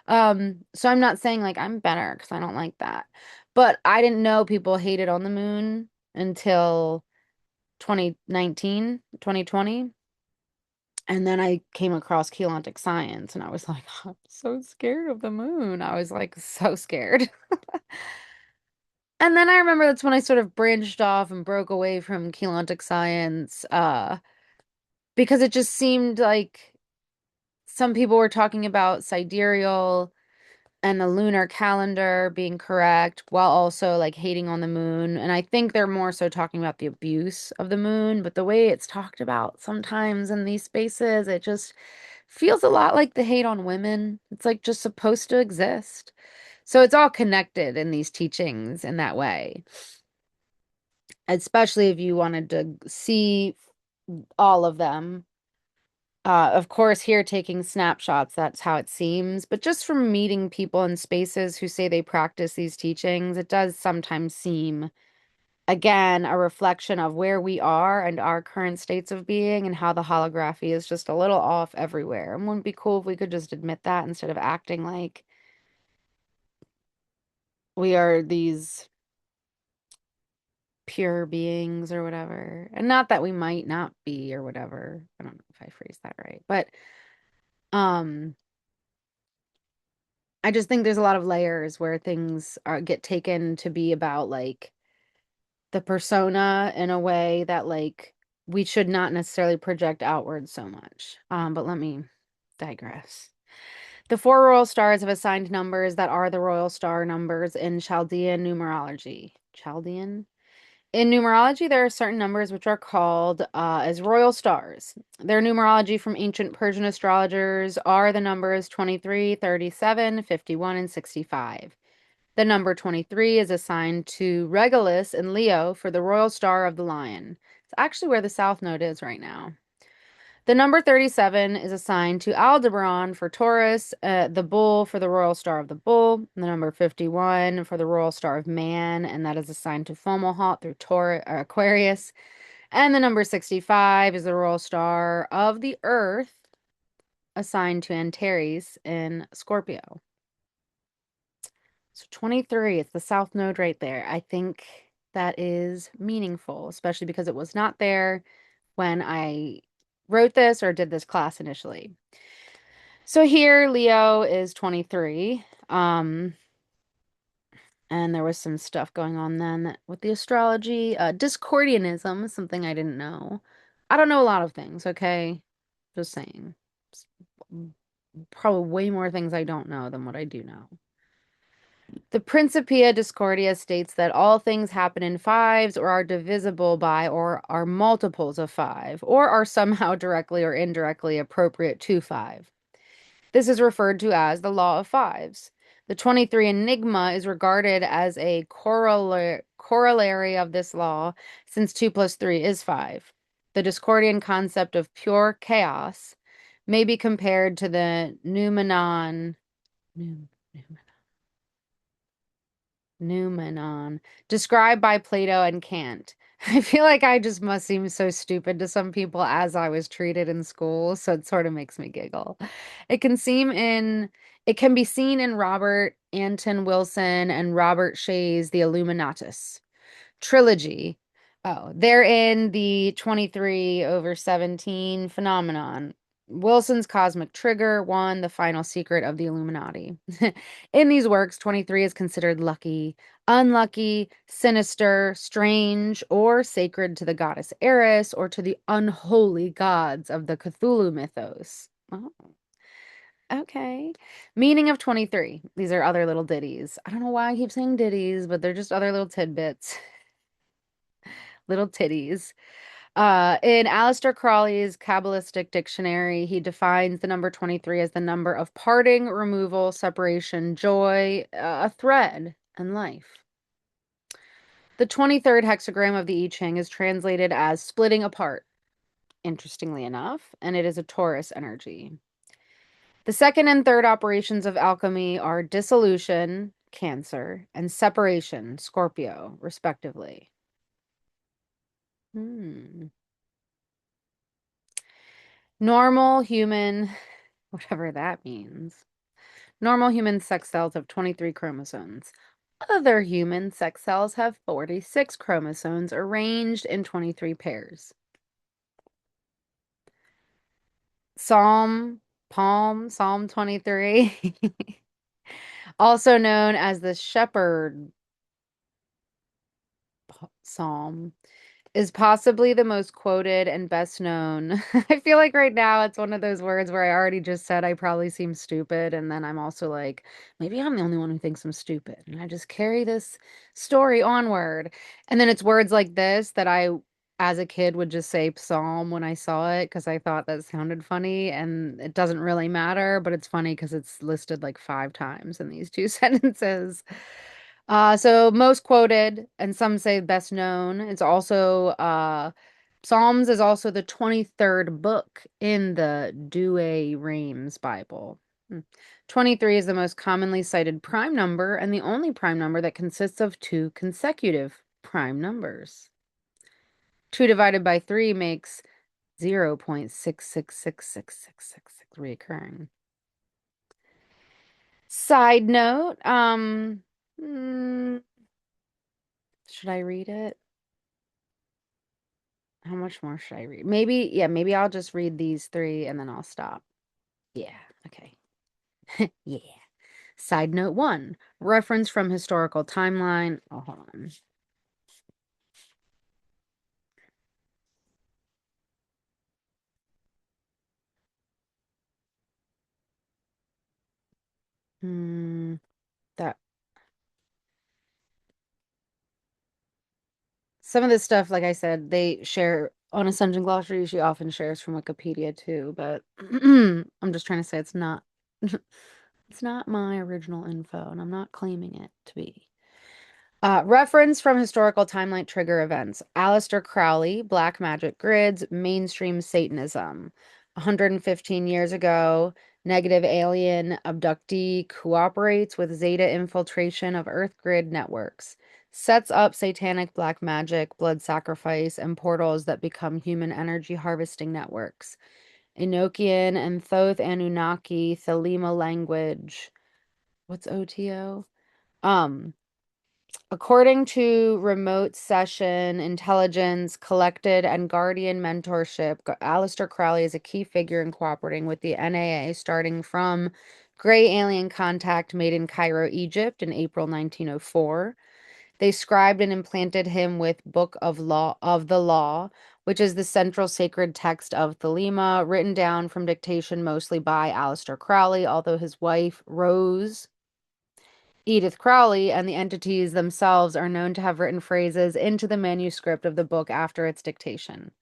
So I'm not saying like I'm better because I don't like that. But I didn't know people hated on the moon until 2019, 2020. And then I came across Keylontic Science and I was like, I'm so scared of the moon. I was like so scared. And then I remember that's when I sort of branched off and broke away from Keylontic Science, because it just seemed like some people were talking about sidereal and the lunar calendar being correct while also like hating on the moon. And I think they're more so talking about the abuse of the moon, but the way it's talked about sometimes in these spaces, it just feels a lot like the hate on women. It's like just supposed to exist. So it's all connected in these teachings in that way, especially if you wanted to see all of them. Of course, here taking snapshots, that's how it seems. But just from meeting people in spaces who say they practice these teachings, it does sometimes seem, again, a reflection of where we are and our current states of being and how the holography is just a little off everywhere. And wouldn't it be cool if we could just admit that instead of acting like we are these pure beings or whatever. And not that we might not be or whatever. I don't know if I phrased that right. But um I just think there's a lot of layers where things get taken to be about like the persona in a way that like we should not necessarily project outward so much. But let me digress. The four royal stars have assigned numbers that are the royal star numbers in Chaldean numerology. Chaldean? In numerology, there are certain numbers which are called as royal stars. Their numerology from ancient Persian astrologers are the numbers 23, 37, 51, and 65. The number 23 is assigned to Regulus in Leo for the royal star of the lion. It's actually where the south node is right now. The number 37 is assigned to Aldebaran for Taurus, the bull for the royal star of the bull, the number 51 for the royal star of man, and that is assigned to Fomalhaut through Aquarius. And the number 65 is the royal star of the earth, assigned to Antares in Scorpio. So 23, it's the south node right there. I think that is meaningful, especially because it was not there when I wrote this or did this class initially. So here Leo is 23. And there was some stuff going on then with the astrology. Discordianism is something I didn't know. I don't know a lot of things, okay? Just saying. Probably way more things I don't know than what I do know. The Principia Discordia states that all things happen in fives or are divisible by or are multiples of five or are somehow directly or indirectly appropriate to five. This is referred to as the law of fives. The 23 Enigma is regarded as a corollary of this law, since 2 plus 3 is 5. The Discordian concept of pure chaos may be compared to the Num- noumenon described by Plato and Kant. I feel like I just must seem so stupid to some people as I was treated in school, so it sort of makes me giggle. It can seem in it can be seen in Robert Anton Wilson and Robert Shea's The Illuminatus trilogy. Oh, they're in the 23 over 17 phenomenon. Wilson's Cosmic Trigger, one, the final secret of the Illuminati. In these works, 23 is considered lucky, unlucky, sinister, strange, or sacred to the goddess Eris or to the unholy gods of the Cthulhu mythos. Oh, okay. Meaning of 23. These are other little ditties. I don't know why I keep saying ditties, but they're just other little tidbits. Little titties. In Aleister Crowley's Kabbalistic Dictionary, he defines the number 23 as the number of parting, removal, separation, joy, a thread, and life. The 23rd hexagram of the I Ching is translated as splitting apart, interestingly enough, and it is a Taurus energy. The second and third operations of alchemy are dissolution, Cancer, and separation, Scorpio, respectively. Hmm. Normal human, whatever that means. Normal human sex cells have 23 chromosomes. Other human sex cells have 46 chromosomes arranged in 23 pairs. Psalm, Psalm 23, also known as the shepherd psalm, is possibly the most quoted and best known. I feel like right now it's one of those words where I already just said I probably seem stupid, and then I'm also like, maybe I'm the only one who thinks I'm stupid, and I just carry this story onward. And then it's words like this that I, as a kid, would just say psalm when I saw it because I thought that sounded funny, and it doesn't really matter, but it's funny because it's listed like 5 times in these two sentences. So most quoted, and some say best known. It's also Psalms is also the 23rd book in the Douay Rheims Bible. 23 is the most commonly cited prime number and the only prime number that consists of two consecutive prime numbers. 2 divided by 3 makes 0.666666 reoccurring. Side note, should I read it? How much more should I read? Maybe, yeah, maybe I'll just read these 3 and then I'll stop. Yeah, okay. Yeah. Side note 1, reference from historical timeline. Oh, hold on. Hmm, that some of this stuff, like I said, they share on Ascension Glossary. She often shares from Wikipedia too, but I'm just trying to say it's not it's not my original info, and I'm not claiming it to be. Reference from historical timeline trigger events. Aleister Crowley, Black Magic Grids, Mainstream Satanism. 115 years ago, negative alien abductee cooperates with Zeta infiltration of Earth grid networks. Sets up satanic black magic, blood sacrifice, and portals that become human energy harvesting networks. Enochian and Thoth Anunnaki, Thelema language. What's OTO? Um, According to remote session intelligence collected and guardian mentorship, Aleister Crowley is a key figure in cooperating with the NAA starting from gray alien contact made in Cairo, Egypt in April 1904. They scribed and implanted him with Book of the Law, which is the central sacred text of Thelema, written down from dictation mostly by Aleister Crowley, although his wife, Rose Edith Crowley, and the entities themselves are known to have written phrases into the manuscript of the book after its dictation.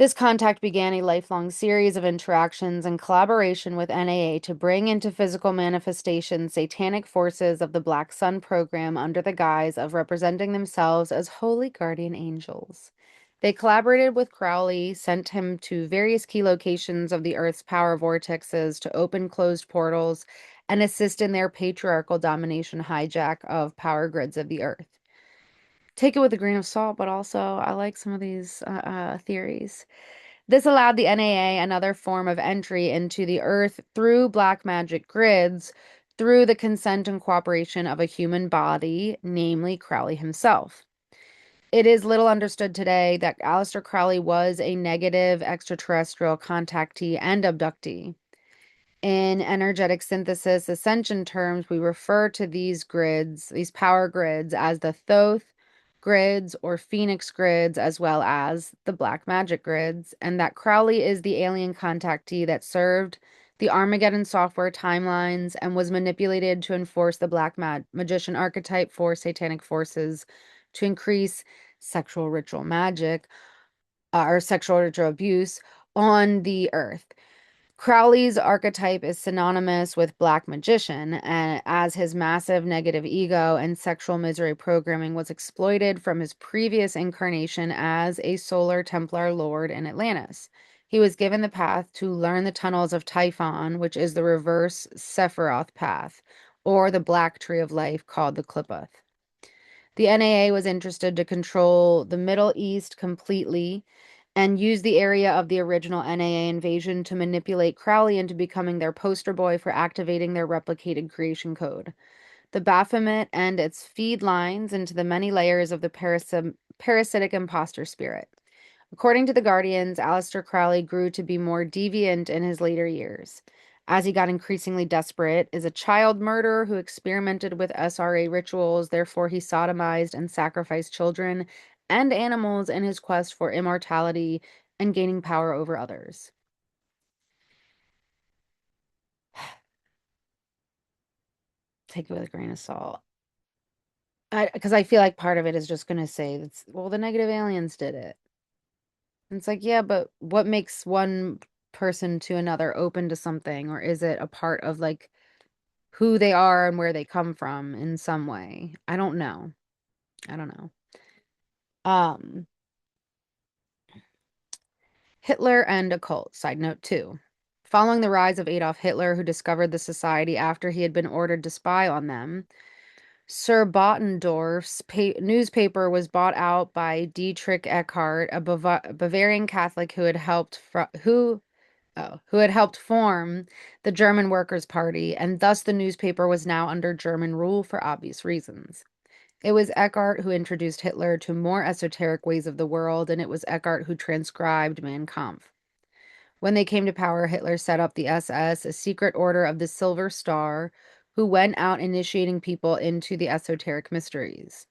This contact began a lifelong series of interactions and collaboration with NAA to bring into physical manifestation satanic forces of the Black Sun program under the guise of representing themselves as holy guardian angels. They collaborated with Crowley, sent him to various key locations of the Earth's power vortexes to open closed portals and assist in their patriarchal domination hijack of power grids of the Earth. Take it with a grain of salt, but also I like some of these theories. This allowed the NAA another form of entry into the Earth through black magic grids through the consent and cooperation of a human body, namely Crowley himself. It is little understood today that Aleister Crowley was a negative extraterrestrial contactee and abductee. In energetic synthesis ascension terms, we refer to these grids, these power grids, as the Thoth grids or Phoenix grids, as well as the black magic grids, and that Crowley is the alien contactee that served the Armageddon software timelines and was manipulated to enforce the black magician archetype for satanic forces to increase sexual ritual magic or sexual ritual abuse on the earth. Crowley's archetype is synonymous with Black Magician, and as his massive negative ego and sexual misery programming was exploited from his previous incarnation as a Solar Templar Lord in Atlantis. He was given the path to learn the tunnels of Typhon, which is the reverse Sephiroth path, or the Black Tree of Life called the Qliphoth. The NAA was interested to control the Middle East completely and use the area of the original NAA invasion to manipulate Crowley into becoming their poster boy for activating their replicated creation code. The Baphomet and its feed lines into the many layers of the parasitic imposter spirit. According to the Guardians, Aleister Crowley grew to be more deviant in his later years. As he got increasingly desperate, is a child murderer who experimented with SRA rituals, therefore he sodomized and sacrificed children and animals in his quest for immortality and gaining power over others. Take it with a grain of salt. Because I feel like part of it is just going to say, that's, well, the negative aliens did it. And it's like, yeah, but what makes one person to another open to something? Or is it a part of like who they are and where they come from in some way? I don't know. I don't know. Um, Hitler and occult, side note two. Following the rise of Adolf Hitler, who discovered the society after he had been ordered to spy on them, Sir Bottendorf's newspaper was bought out by Dietrich Eckart, a Bavarian Catholic who had helped form the German Workers' Party, and thus the newspaper was now under German rule for obvious reasons. It was Eckart who introduced Hitler to more esoteric ways of the world, and it was Eckart who transcribed Mein Kampf. When they came to power, Hitler set up the SS, a secret order of the Silver Star, who went out initiating people into the esoteric mysteries.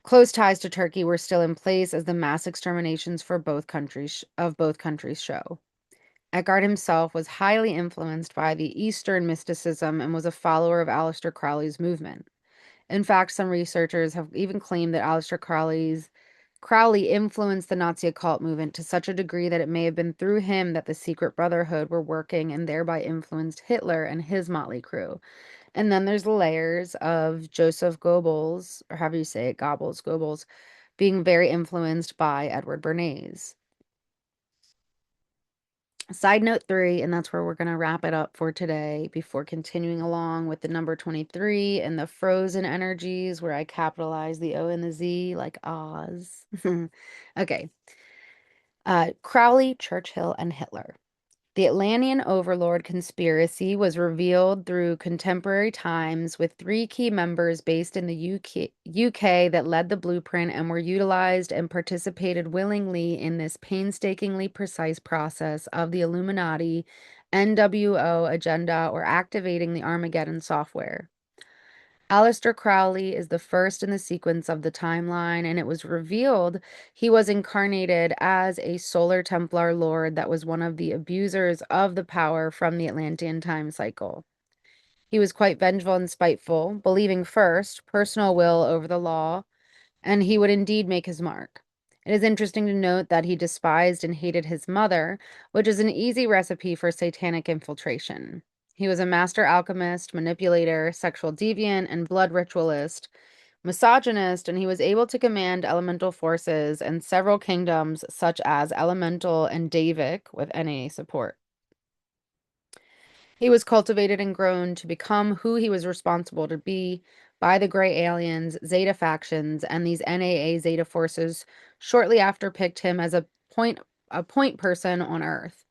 Close ties to Turkey were still in place as the mass exterminations for both countries show. Eckhart himself was highly influenced by the Eastern mysticism and was a follower of Aleister Crowley's movement. In fact, some researchers have even claimed that Crowley influenced the Nazi occult movement to such a degree that it may have been through him that the secret brotherhood were working and thereby influenced Hitler and his motley crew. And then there's the layers of Joseph Goebbels, or however you say it, Goebbels, being very influenced by Edward Bernays. Side note 3, and that's where we're going to wrap it up for today before continuing along with the number 23 and the frozen energies where I capitalize the O and the Z like Oz. Okay. Crowley, Churchill, and Hitler. The Atlantean Overlord conspiracy was revealed through contemporary times with 3 key members based in the UK that led the blueprint and were utilized and participated willingly in this painstakingly precise process of the Illuminati NWO agenda or activating the Armageddon software. Aleister Crowley is the first in the sequence of the timeline, and it was revealed he was incarnated as a Solar Templar Lord that was one of the abusers of the power from the Atlantean time cycle. He was quite vengeful and spiteful, believing first personal will over the law, and he would indeed make his mark. It is interesting to note that he despised and hated his mother, which is an easy recipe for satanic infiltration. He was a master alchemist, manipulator, sexual deviant, and blood ritualist, misogynist, and he was able to command elemental forces and several kingdoms, such as Elemental and Davic, with NAA support. He was cultivated and grown to become who he was responsible to be by the Gray Aliens, Zeta factions, and these NAA Zeta forces shortly after picked him as a point person on Earth.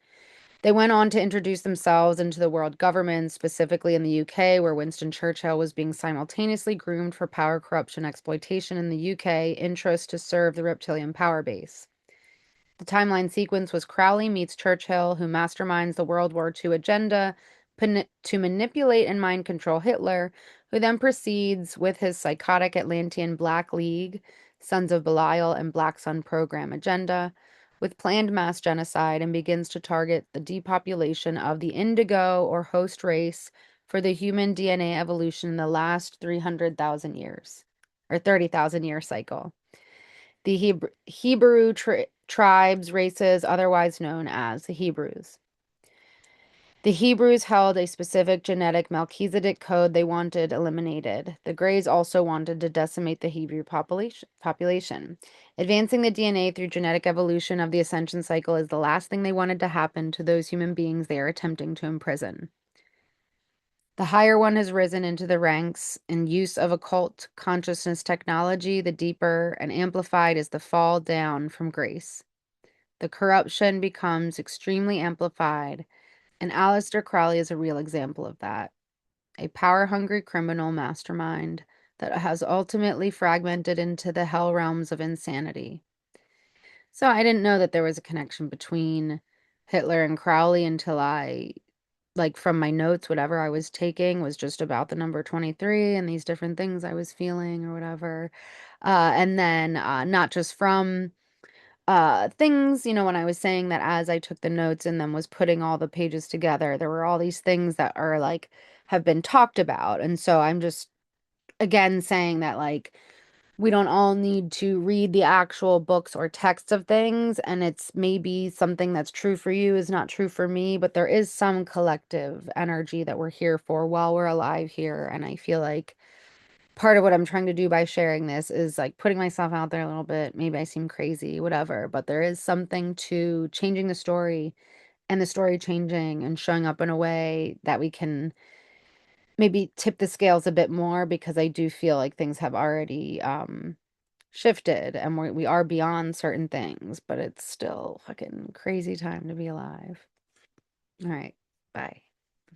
They went on to introduce themselves into the world government, specifically in the UK, where Winston Churchill was being simultaneously groomed for power, corruption, exploitation in the UK interest to serve the reptilian power base. The timeline sequence was Crowley meets Churchill, who masterminds the World War II agenda to manipulate and mind control Hitler, who then proceeds with his psychotic Atlantean Black League, Sons of Belial, and Black Sun program agenda, with planned mass genocide and begins to target the depopulation of the indigo or host race for the human DNA evolution in the last 300,000 years, or 30,000 year cycle. The Hebrew tribes, races, otherwise known as the Hebrews. The Hebrews held a specific genetic Melchizedek code they wanted eliminated. The Greys also wanted to decimate the Hebrew population. Advancing the DNA through genetic evolution of the ascension cycle is the last thing they wanted to happen to those human beings they are attempting to imprison. The higher one has risen into the ranks in use of occult consciousness technology, the deeper and amplified is the fall down from grace. The corruption becomes extremely amplified, and Aleister Crowley is a real example of that. A power-hungry criminal mastermind that has ultimately fragmented into the hell realms of insanity. So I didn't know that there was a connection between Hitler and Crowley until from my notes, whatever I was taking was just about the number 23 and these different things I was feeling or whatever. And then not just from things, when I was saying that as I took the notes and then was putting all the pages together, there were all these things that are have been talked about. And so I'm just again saying that we don't all need to read the actual books or texts of things, and it's maybe something that's true for you is not true for me, but there is some collective energy that we're here for while we're alive here. And I feel like part of what I'm trying to do by sharing this is putting myself out there a little bit. Maybe I seem crazy, whatever, but there is something to changing the story and the story changing and showing up in a way that we can maybe tip the scales a bit more, because I do feel like things have already shifted and we are beyond certain things, but it's still fucking crazy time to be alive. All right. Bye.